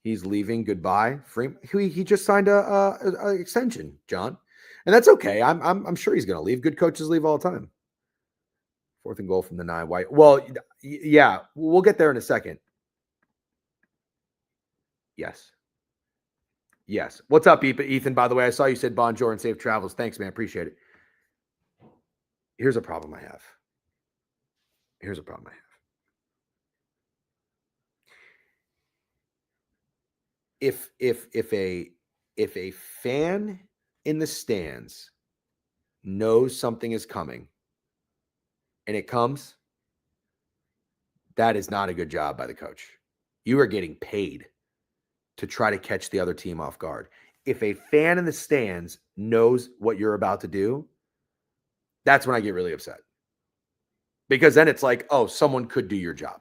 He's leaving. Goodbye. Freeman. He just signed a extension, John. And that's okay. I'm sure he's going to leave. Good coaches leave all the time. 4th and goal from the 9. White. Well, yeah, we'll get there in a second. Yes. What's up, Ethan? By the way, I saw you said bonjour and safe travels. Thanks, man. Appreciate it. Here's a problem I have. If a fan in the stands knows something is coming and it comes, that is not a good job by the coach. You are getting paid to try to catch the other team off guard. If a fan in the stands knows what you're about to do, that's when I get really upset. Because then it's like, oh, someone could do your job.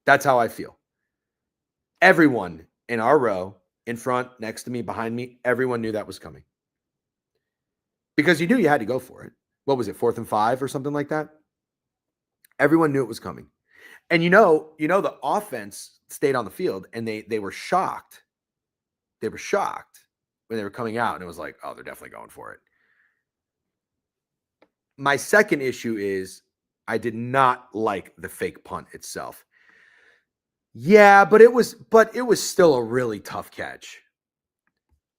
That's how I feel. Everyone in our row, in front, next to me, behind me, everyone knew that was coming. Because you knew you had to go for it. What was it, 4th and 5 or something like that? Everyone knew it was coming. And you know the offense stayed on the field, and they were shocked. They were shocked when they were coming out, and it was like, oh, they're definitely going for it. My second issue is I did not like the fake punt itself. Yeah, but it was still a really tough catch.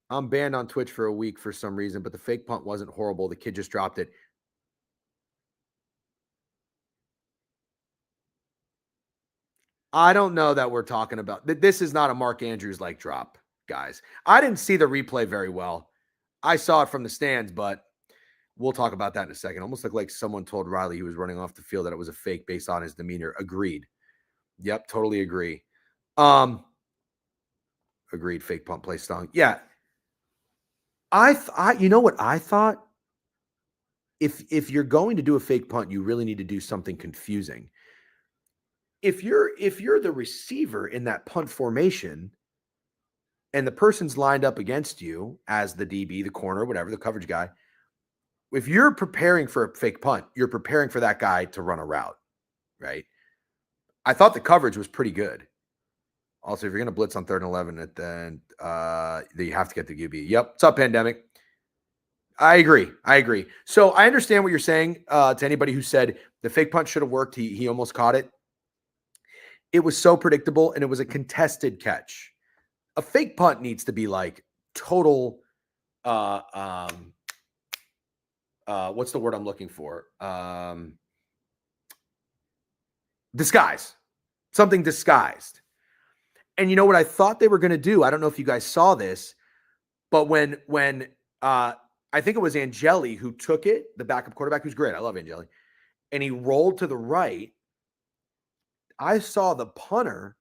I'm banned on Twitch for a week for some reason, but the fake punt wasn't horrible. The kid just dropped it. I don't know that we're talking about. This is not a Mark Andrews like drop, guys. I didn't see the replay very well. I saw it from the stands, but we'll talk about that in a second. Almost looked like someone told Riley he was running off the field that it was a fake based on his demeanor. Agreed. Yep, totally agree. Agreed. Fake punt play stung. Yeah. You know what I thought? If you're going to do a fake punt, you really need to do something confusing. If you're the receiver in that punt formation and the person's lined up against you as the DB, the corner, whatever, the coverage guy, if you're preparing for a fake punt, you're preparing for that guy to run a route, right? I thought the coverage was pretty good. Also, if you're going to blitz on 3rd and 11, then you have to get the QB. Yep. What's up, Pandemic? I agree. So I understand what you're saying to anybody who said the fake punt should have worked. He almost caught it. It was so predictable, and it was a contested catch. A fake punt needs to be like total what's the word I'm looking for? Disguise. Something disguised. And you know what I thought they were going to do? I don't know if you guys saw this, but when I think it was Angeli who took it, the backup quarterback, who's great. I love Angeli. And he rolled to the right. I saw the punter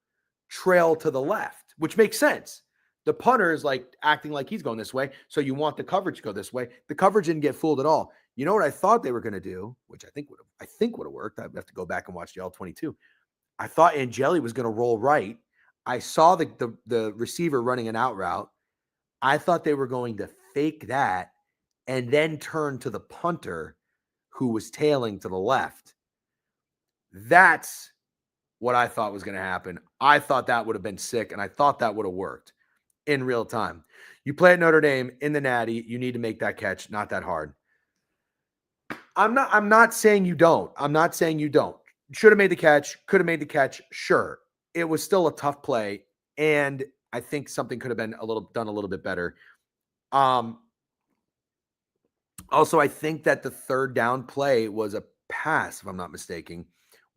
trail to the left, which makes sense. The punter is like acting like he's going this way. So you want the coverage to go this way. The coverage didn't get fooled at all. You know what I thought they were going to do, which I think would have worked. I'd have to go back and watch the L22. I thought Angeli was going to roll right. I saw the receiver running an out route. I thought they were going to fake that and then turn to the punter who was tailing to the left. That's what I thought was going to happen. I thought that would have been sick, and I thought that would have worked in real time. You play at Notre Dame in the Natty, you need to make that catch, not that hard. I'm not saying you don't. I'm not saying you don't. Should have made the catch, could have made the catch, sure. It was still a tough play, and I think something could have been done a little bit better. Also, I think that the 3rd down play was a pass, if I'm not mistaken,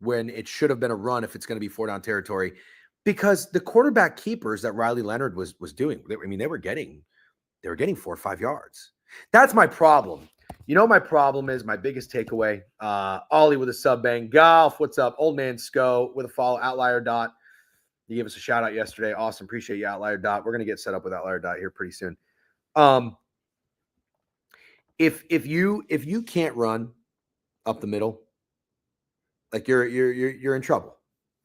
when it should have been a run if it's going to be 4 down territory. because the quarterback keepers that Riley Leonard was doing, I mean, they were getting 4 or 5 yards. That's my problem. You know, my problem is my biggest takeaway. Ollie with a sub bang. Golf, what's up? Old man Sco with a follow. Outlier Dot. You gave us a shout out yesterday. Awesome. Appreciate you, Outlier Dot. We're gonna get set up with Outlier Dot here pretty soon. If you can't run up the middle, like you're in trouble.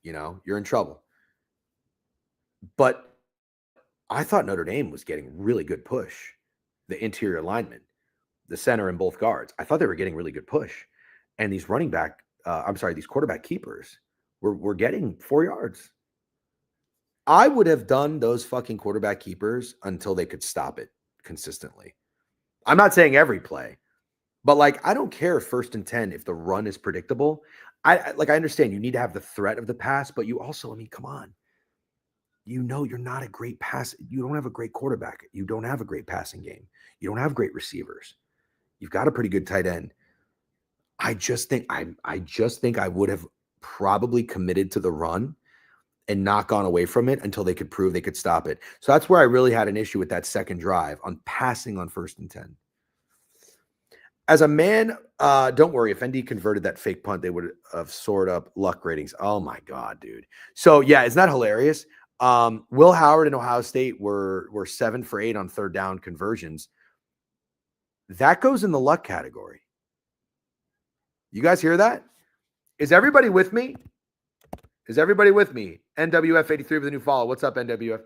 You know, you're in trouble. But I thought Notre Dame was getting really good push. The interior linemen, the center and both guards. I thought they were getting really good push. And these these quarterback keepers were getting 4 yards. I would have done those fucking quarterback keepers until they could stop it consistently. I'm not saying every play, but like, I don't care if 1st and 10, if the run is predictable. I understand you need to have the threat of the pass, but you also, I mean, come on. You know, you're not a great pass. You don't have a great quarterback. You don't have a great passing game. You don't have great receivers. You've got a pretty good tight end. I just think I would have probably committed to the run and not gone away from it until they could prove they could stop it. So that's where I really had an issue with that second drive on passing on 1st and 10. As a man, don't worry. If ND converted that fake punt, they would have soared up luck ratings. Oh my God, dude. So yeah, isn't that hilarious? Will Howard and Ohio State were 7 for 8 on 3rd down conversions. That goes in the luck category. You guys hear that? Is everybody with me? Is everybody with me? NWF83 with a new follow. What's up, NWF?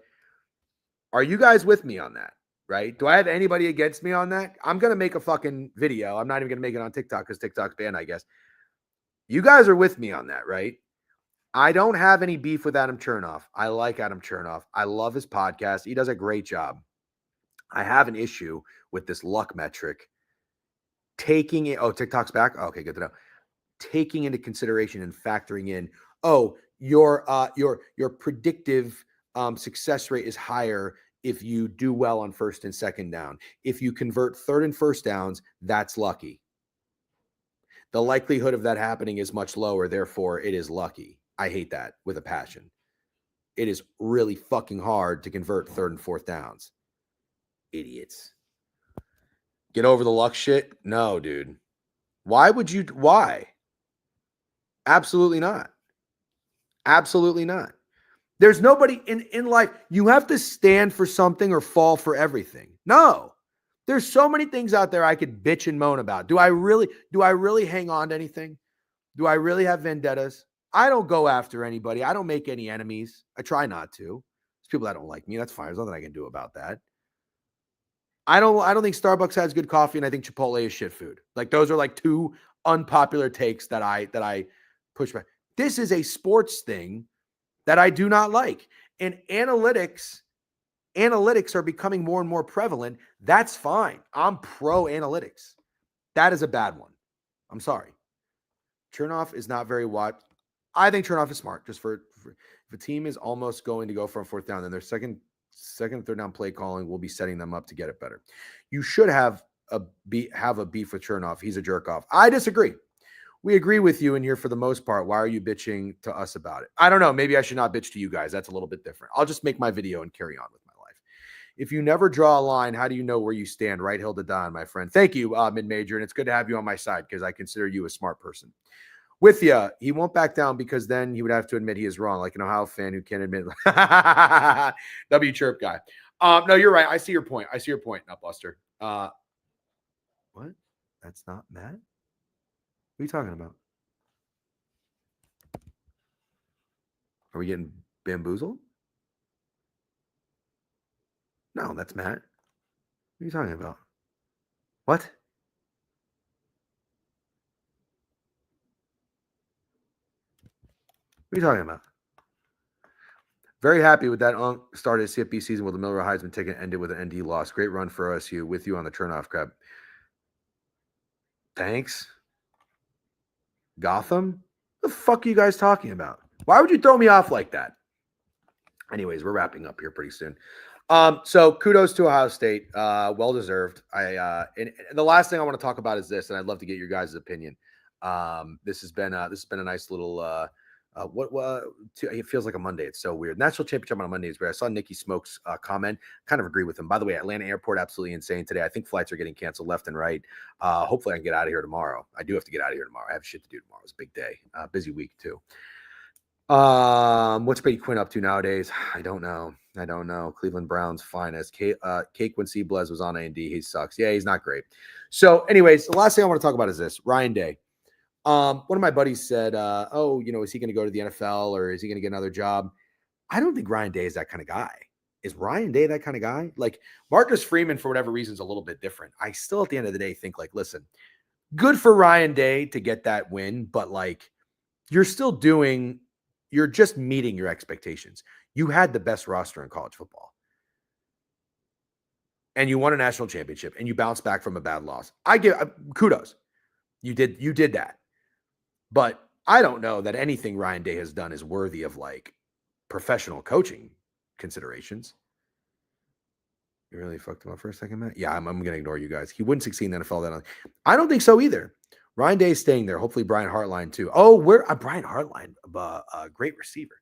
Are you guys with me on that? Right? Do I have anybody against me on that? I'm going to make a fucking video. I'm not even going to make it on TikTok because TikTok's banned, I guess. You guys are with me on that, right? I don't have any beef with Adam Chernoff. I like Adam Chernoff. I love his podcast. He does a great job. I have an issue with this luck metric. Taking it, TikTok's back? Okay, good to know. Taking into consideration and factoring in, your predictive success rate is higher if you do well on 1st and 2nd down. If you convert 3rd and 1st downs, that's lucky. The likelihood of that happening is much lower, therefore it is lucky. I hate that with a passion. It is really fucking hard to convert 3rd and 4th downs. Idiots. Get over the luck shit? No, dude. Why? Absolutely not. Absolutely not. There's nobody in life. You have to stand for something or fall for everything. No. There's so many things out there I could bitch and moan about. Do I really hang on to anything? Do I really have vendettas? I don't go after anybody. I don't make any enemies. I try not to. There's people that don't like me. That's fine. There's nothing I can do about that. I don't think Starbucks has good coffee, and I think Chipotle is shit food. Like, those are like 2 unpopular takes that I push back. This is a sports thing that I do not like. And analytics are becoming more and more prevalent. That's fine. I'm pro analytics. That is a bad one. I'm sorry. Chernoff is not very watched. I think Chernoff is smart. Just for if a team is almost going to go for a 4th down, then their second, 3rd down play calling will be setting them up to get it better. You should have a beef with Chernoff. He's a jerk off. I disagree. We agree with you in here for the most part. Why are you bitching to us about it? I don't know. Maybe I should not bitch to you guys. That's a little bit different. I'll just make my video and carry on with my life. If you never draw a line, how do you know where you stand? Right hill to Don, my friend. Thank you, Mid-Major. And it's good to have you on my side because I consider you a smart person. With you, he won't back down because then he would have to admit he is wrong, like an Ohio fan who can't admit. W chirp guy. No, you're right. I see your point. Nutbuster. What? That's not Matt? What are you talking about? Are we getting bamboozled? No, that's Matt. What are you talking about? What? What are you talking about? Very happy with that started CFB season with the Miller Heisman ticket, ended with an ND loss. Great run for OSU. With you on the Chernoff crap. Thanks. Gotham? What the fuck are you guys talking about? Why would you throw me off like that? Anyways, we're wrapping up here pretty soon. So kudos to Ohio State. Well deserved. And the last thing I want to talk about is this, and I'd love to get your guys' opinion. This has been a nice little It feels like a Monday. It's so weird. National championship on a Monday is weird. I saw Nikki Smoke's comment. Kind of agree with him. By the way, Atlanta airport, absolutely insane today. I think flights are getting canceled left and right. Hopefully I can get out of here tomorrow. I do have to get out of here tomorrow. I have shit to do tomorrow. It's a big day. Busy week too. What's Brady Quinn up to nowadays? I don't know. Cleveland Browns finest. Cake when Blez was on A&D. He sucks. Yeah, he's not great. So anyways, the last thing I want to talk about is this. Ryan Day. One of my buddies said, is he going to go to the NFL or is he going to get another job? I don't think Ryan Day is that kind of guy. Is Ryan Day that kind of guy? Like Marcus Freeman, for whatever reason, is a little bit different. I still, at the end of the day, think like, listen, good for Ryan Day to get that win, but like you're just meeting your expectations. You had the best roster in college football. And you won a national championship and you bounced back from a bad loss. I give kudos. You did that. But I don't know that anything Ryan Day has done is worthy of like professional coaching considerations. You really fucked him up for a second, Matt? Yeah, I'm going to ignore you guys. He wouldn't succeed in the NFL then. I don't think so either. Ryan Day is staying there. Hopefully Brian Hartline too. Oh, Brian Hartline, a great receiver.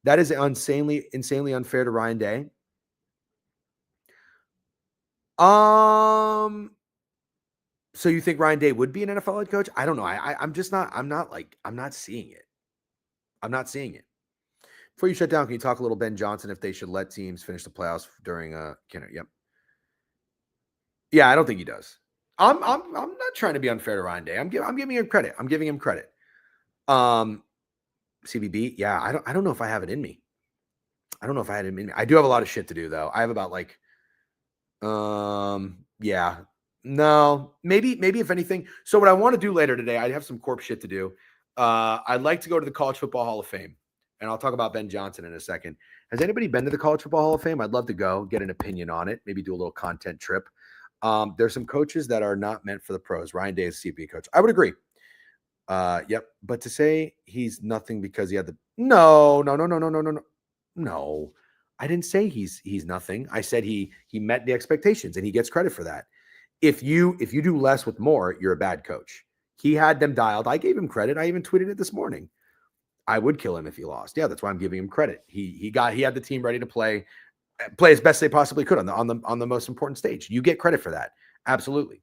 That is insanely unfair to Ryan Day. So you think Ryan Day would be an NFL head coach? I don't know. I'm not seeing it. I'm not seeing it. Before you shut down, can you talk a little Ben Johnson if they should let teams finish the playoffs during Yep. Yeah, I don't think he does. I'm not trying to be unfair to Ryan Day. I'm giving him credit. CBB, yeah, I don't know if I have it in me. I do have a lot of shit to do though. I have about like yeah. No, maybe if anything. So what I want to do later today, I have some corp shit to do. I'd like to go to the College Football Hall of Fame, and I'll talk about Ben Johnson in a second. Has anybody been to the College Football Hall of Fame? I'd love to go, get an opinion on it, maybe do a little content trip. There's some coaches that are not meant for the pros. Ryan Day is CP coach. I would agree. Yep. But to say he's nothing because he had the no. I didn't say he's nothing. I said he met the expectations and he gets credit for that. If you do less with more, you're a bad coach. He had them dialed. I gave him credit. I even tweeted it this morning. I would kill him if he lost. Yeah, that's why I'm giving him credit. He had the team ready to play as best they possibly could on the most important stage. You get credit for that. Absolutely.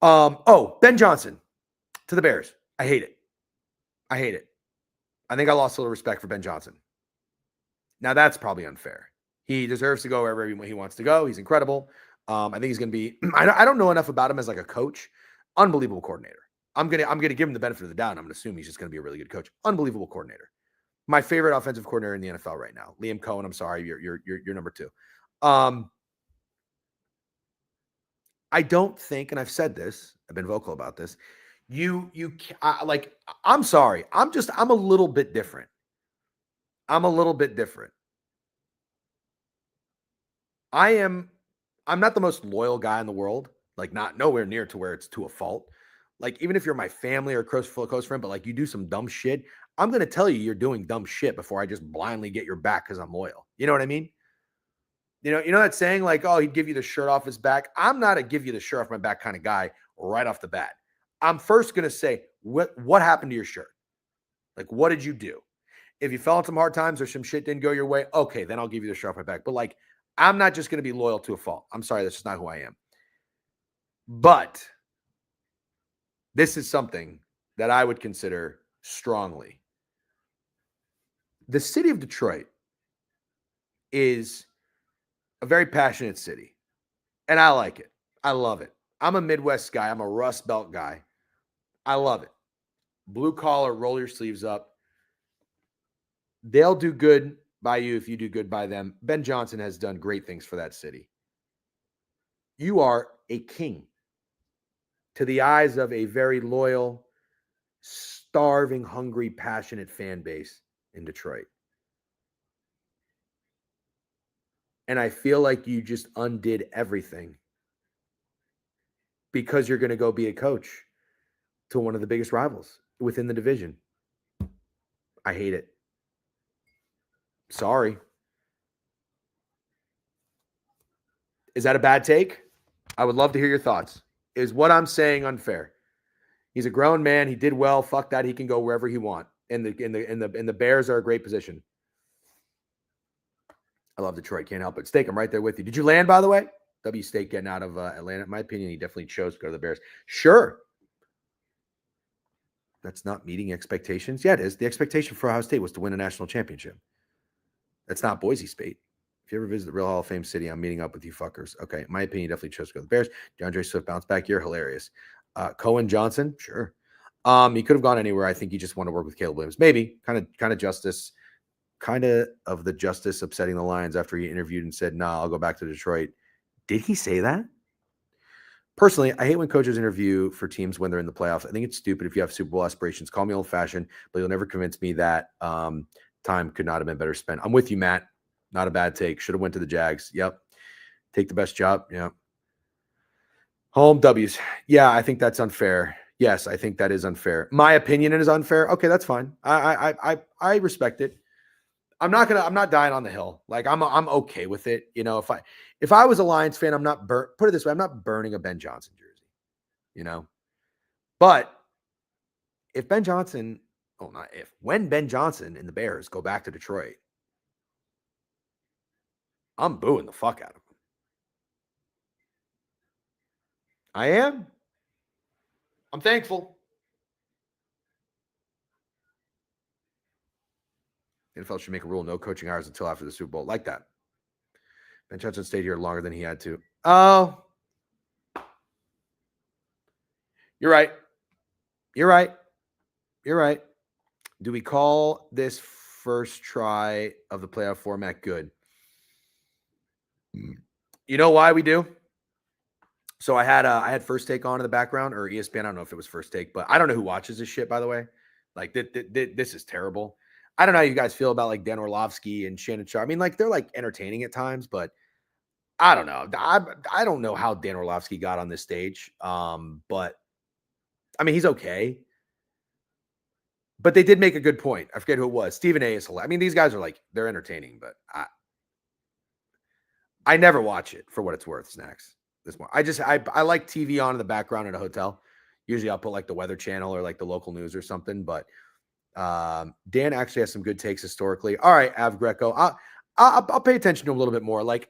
Ben Johnson to the Bears. I hate it. I think I lost a little respect for Ben Johnson. Now that's probably unfair. He deserves to go wherever he wants to go. He's incredible. I think he's going to be, I don't know enough about him as like a coach. Unbelievable coordinator. I'm going to give him the benefit of the doubt. I'm going to assume he's just going to be a really good coach. Unbelievable coordinator. My favorite offensive coordinator in the NFL right now. Liam Cohen. I'm sorry. You're number 2. I don't think, and I've said this, I've been vocal about this. I'm sorry. I'm a little bit different. I'm not the most loyal guy in the world, like not nowhere near to where it's to a fault. Like even if you're my family or close friend, but like you do some dumb shit, I'm going to tell you you're doing dumb shit before I just blindly get your back because I'm loyal. You know what I mean? You know that saying like, oh, he'd give you the shirt off his back. I'm not a give you the shirt off my back kind of guy right off the bat. I'm first going to say, what happened to your shirt? Like, what did you do? If you fell on some hard times or some shit didn't go your way, okay, then I'll give you the shirt off my back. But like, I'm not just going to be loyal to a fault. I'm sorry, that's just not who I am. But this is something that I would consider strongly. The city of Detroit is a very passionate city, and I like it. I love it. I'm a Midwest guy. I'm a Rust Belt guy. I love it. Blue collar, roll your sleeves up. They'll do good by you if you do good by them. Ben Johnson has done great things for that city. You are a king to the eyes of a very loyal, starving, hungry, passionate fan base in Detroit. And I feel like you just undid everything because you're going to go be a coach to one of the biggest rivals within the division. I hate it. Sorry. Is that a bad take? I would love to hear your thoughts. Is what I'm saying unfair? He's a grown man. He did well. Fuck that. He can go wherever he wants. And the Bears are a great position. I love Detroit. Can't help it. Steak, I'm right there with you. Did you land, by the way? W Steak getting out of Atlanta. In my opinion, he definitely chose to go to the Bears. Sure. That's not meeting expectations. Yeah, it is. The expectation for Ohio State was to win a national championship. That's not Boise State. If you ever visit the real Hall of Fame city, I'm meeting up with you fuckers. Okay. In my opinion, definitely chose to go to the Bears. DeAndre Swift bounce back year. Hilarious. Cohen Johnson. Sure. He could have gone anywhere. I think he just wanted to work with Caleb Williams. Maybe kind of justice, kind of the justice upsetting the Lions after he interviewed and said, nah, I'll go back to Detroit. Did he say that? Personally, I hate when coaches interview for teams when they're in the playoffs. I think it's stupid if you have Super Bowl aspirations. Call me old-fashioned, but you'll never convince me that time could not have been better spent. I'm with you, Matt. Not a bad take. Should have went to the Jags. Yep. Take the best job. Yep. Home W's. Yeah, I think that's unfair. Yes, I think that is unfair. My opinion is unfair. Okay, that's fine. I respect it. I'm not dying on the hill. Like I'm okay with it. You know, if I was a Lions fan, I'm not put it this way, I'm not burning a Ben Johnson jersey, you know. But if Ben Johnson, when Ben Johnson and the Bears go back to Detroit, I'm booing the fuck out of him. I am. I'm thankful. NFL should make a rule, no coaching hours until after the Super Bowl. Like that. Ben Johnson stayed here longer than he had to. Oh. You're right. You're right. You're right. Do we call this first try of the playoff format good? You know why we do? So I had First Take on in the background, or ESPN. I don't know if it was First Take, but I don't know who watches this shit, by the way. Like, this is terrible. I don't know how you guys feel about like Dan Orlovsky and Shannon Sharpe. I mean, like they're like entertaining at times, but I don't know. I don't know how Dan Orlovsky got on this stage. But I mean, he's okay. But they did make a good point. I forget who it was. Stephen A. is hilarious. I mean, these guys are like, they're entertaining, but I never watch it for what it's worth, Snacks. This one. I like TV on in the background at a hotel. Usually I'll put like the Weather Channel or like the local news or something, but Dan actually has some good takes historically. All right, Av Greco. I'll pay attention to him a little bit more. Like,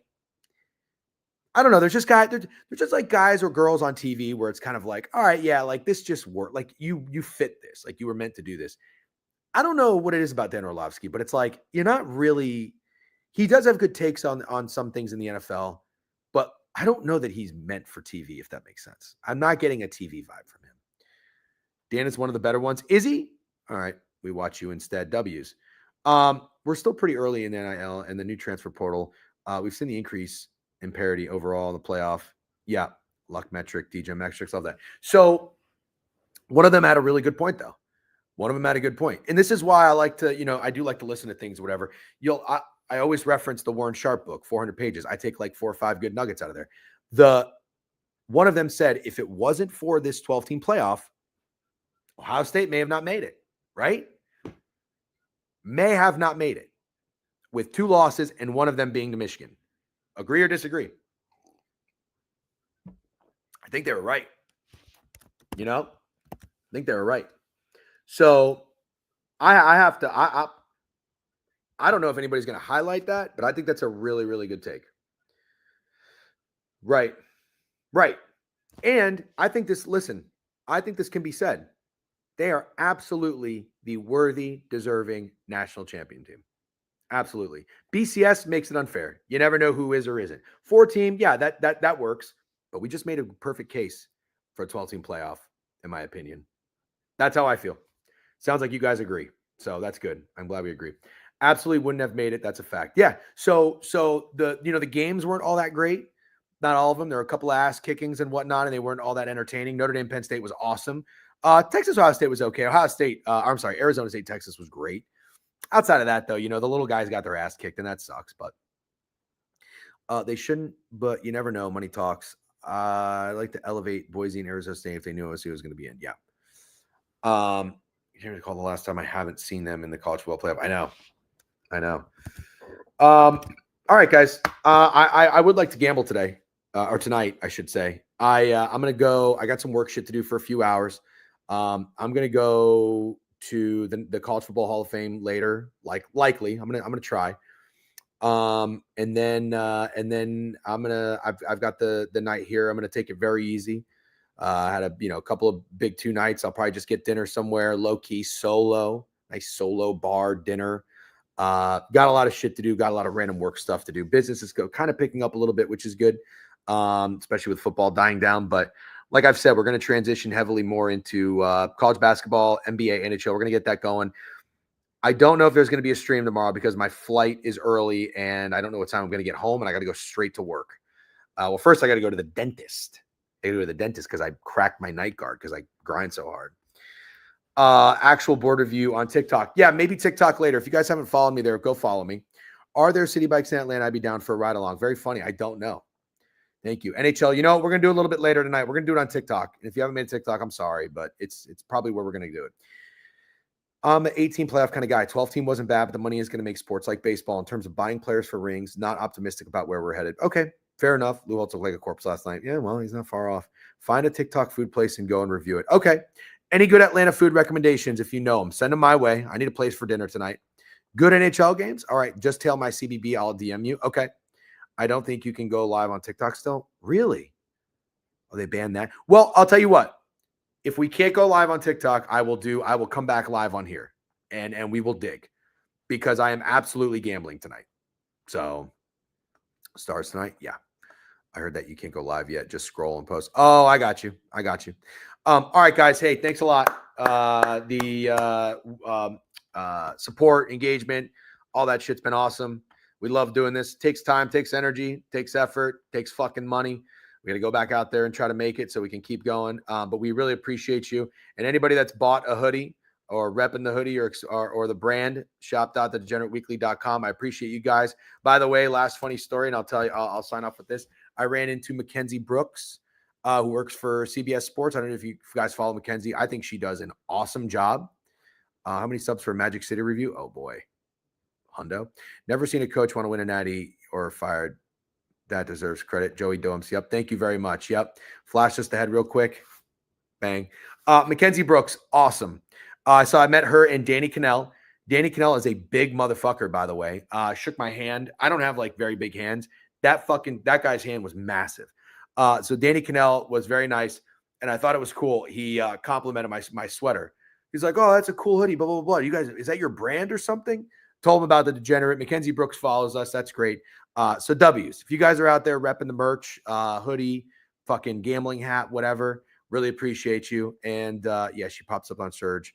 I don't know. There's just they're just like guys or girls on TV where it's kind of like, all right, yeah, like this just worked. Like you fit this. Like you were meant to do this. I don't know what it is about Dan Orlovsky, but it's like you're not really. He does have good takes on some things in the NFL, but I don't know that he's meant for TV, if that makes sense. I'm not getting a TV vibe from him. Dan is one of the better ones. Is he? All right. We watch you instead. W's. We're still pretty early in the NIL and the new transfer portal. We've seen the increase in parity overall in the playoff. Yeah. Luck metric, DJ metrics, love that. So one of them had a really good point, though. One of them had a good point. And this is why I like to, I do like to listen to things or whatever. I always reference the Warren Sharp book, 400 pages. I take like 4 or 5 good nuggets out of there. One of them said, if it wasn't for this 12-team playoff, Ohio State may have not made it, right? May have not made it with 2 losses and one of them being to Michigan. Agree or disagree? I think they were right. I think they were right. So I have to, I don't know if anybody's going to highlight that, but I think that's a really, really good take. Right. Right. And I think this can be said. They are absolutely the worthy, deserving national champion team. Absolutely. BCS makes it unfair. You never know who is or isn't. 4-team, yeah, that works. But we just made a perfect case for a 12-team playoff, in my opinion. That's how I feel. Sounds like you guys agree. So that's good. I'm glad we agree. Absolutely wouldn't have made it. That's a fact. Yeah. So the games weren't all that great. Not all of them. There were a couple of ass kickings and whatnot, and they weren't all that entertaining. Notre Dame, Penn State was awesome. Texas, Ohio State was okay. Arizona State, Texas was great. Outside of that, though, the little guys got their ass kicked, and that sucks. But they shouldn't. But you never know. Money talks. I'd like to elevate Boise and Arizona State if they knew OSU was going to be in. Yeah. You can't recall the last time I haven't seen them in the college football playoff. I know. All right, guys. I would like to gamble today, or tonight, I should say. I'm gonna go. I got some work shit to do for a few hours. I'm gonna go to the College Football Hall of Fame later, likely. I'm gonna try. And then I've got the night here. I'm gonna take it very easy. I had a couple of big 2 nights. I'll probably just get dinner somewhere low key, nice solo bar dinner. Got a lot of shit to do. Got a lot of random work stuff to do. Business is kind of picking up a little bit, which is good, especially with football dying down. But like I've said, we're going to transition heavily more into college basketball, NBA, NHL. We're going to get that going. I don't know if there's going to be a stream tomorrow because my flight is early and I don't know what time I'm going to get home and I got to go straight to work. Well, first I got to go to the dentist. I got to go to the dentist because I cracked my night guard because I grind so hard. Actual board review on TikTok. Yeah, maybe TikTok later. If you guys haven't followed me there, go follow me. Are there city bikes in Atlanta? I'd be down for a ride along. Very funny. I don't know. Thank you. NHL, we're going to do a little bit later tonight. We're going to do it on TikTok. And if you haven't made a TikTok, I'm sorry, but it's probably where we're going to do it. I'm an 18 playoff kind of guy. 12 team wasn't bad, but the money is going to make sports like baseball in terms of buying players for rings. Not optimistic about where we're headed. Okay, fair enough. Lou Holtz looked like a corpse last night. Yeah, well, he's not far off. Find a TikTok food place and go and review it. Okay. Any good Atlanta food recommendations if you know them? Send them my way. I need a place for dinner tonight. Good NHL games? All right, just tell my CBB. I'll DM you. Okay. I don't think you can go live on TikTok still. Really? Oh, they banned that? Well, I'll tell you what. If we can't go live on TikTok, I will come back live on here and we will dig because I am absolutely gambling tonight. So stars tonight. Yeah. I heard that you can't go live yet. Just scroll and post. Oh, I got you. All right, guys. Hey, thanks a lot. Support, engagement, all that shit's been awesome. We love doing this. It takes time, takes energy, takes effort, takes fucking money. We got to go back out there and try to make it so we can keep going. But we really appreciate you. And anybody that's bought a hoodie or repping the hoodie or the brand, shop.thedegenerateweekly.com. I appreciate you guys. By the way, last funny story, and I'll tell you, I'll sign off with this. I ran into Mackenzie Brooks, who works for CBS Sports. I don't know if you guys follow Mackenzie. I think she does an awesome job. How many subs for Magic City review? Oh, boy. Hundo. Never seen a coach want to win a natty or fired. That deserves credit. Joey Domes. Yep. Thank you very much. Yep. Flash just ahead real quick. Bang. Mackenzie Brooks. Awesome. So I met her and Danny Cannell. Danny Cannell is a big motherfucker, by the way. Shook my hand. I don't have like very big hands. That guy's hand was massive. So Danny Cannell was very nice. And I thought it was cool. He complimented my sweater. He's like, oh, that's a cool hoodie. Blah, blah, blah. You guys, is that your brand or something? Told him about the Degenerate. Mackenzie Brooks follows us. That's great. So W's. If you guys are out there repping the merch, hoodie, fucking gambling hat, whatever, really appreciate you. And yeah, she pops up on Surge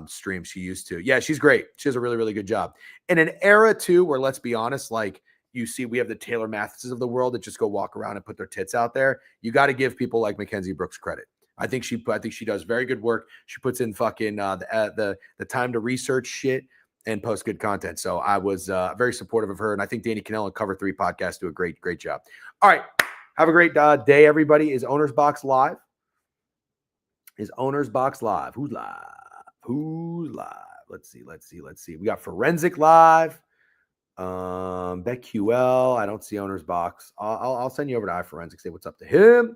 stream. She used to. Yeah, she's great. She does a really, really good job. In an era too, where let's be honest, like you see, we have the Taylor Mathises of the world that just go walk around and put their tits out there. You got to give people like Mackenzie Brooks credit. I think she does very good work. She puts in fucking the time to research shit and post good content. So I was very supportive of her. And I think Danny Cannell and Cover 3 podcast do a great, great job. All right. Have a great day, everybody. Is Owner's Box live? Is Owner's Box live? Who's live? Let's see. We got Forensic live. BetQL. I don't see Owner's Box. I'll send you over to iForensic, say what's up to him.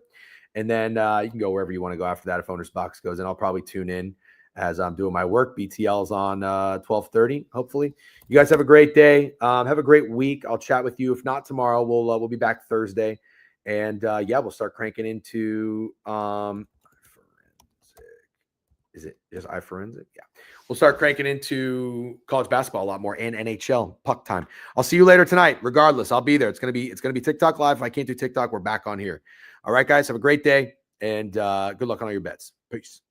And then you can go wherever you want to go after that if Owner's Box goes. And I'll probably tune in as I'm doing my work. BTL's on 12:30, hopefully. You guys have a great day. Have a great week. I'll chat with you. If not tomorrow, we'll be back Thursday. And yeah, we'll start cranking into iForensic. Is it just iForensic? Yeah. We'll start cranking into college basketball a lot more and NHL puck time. I'll see you later tonight. Regardless, I'll be there. It's gonna be TikTok live. If I can't do TikTok, we're back on here. All right, guys. Have a great day and good luck on all your bets. Peace.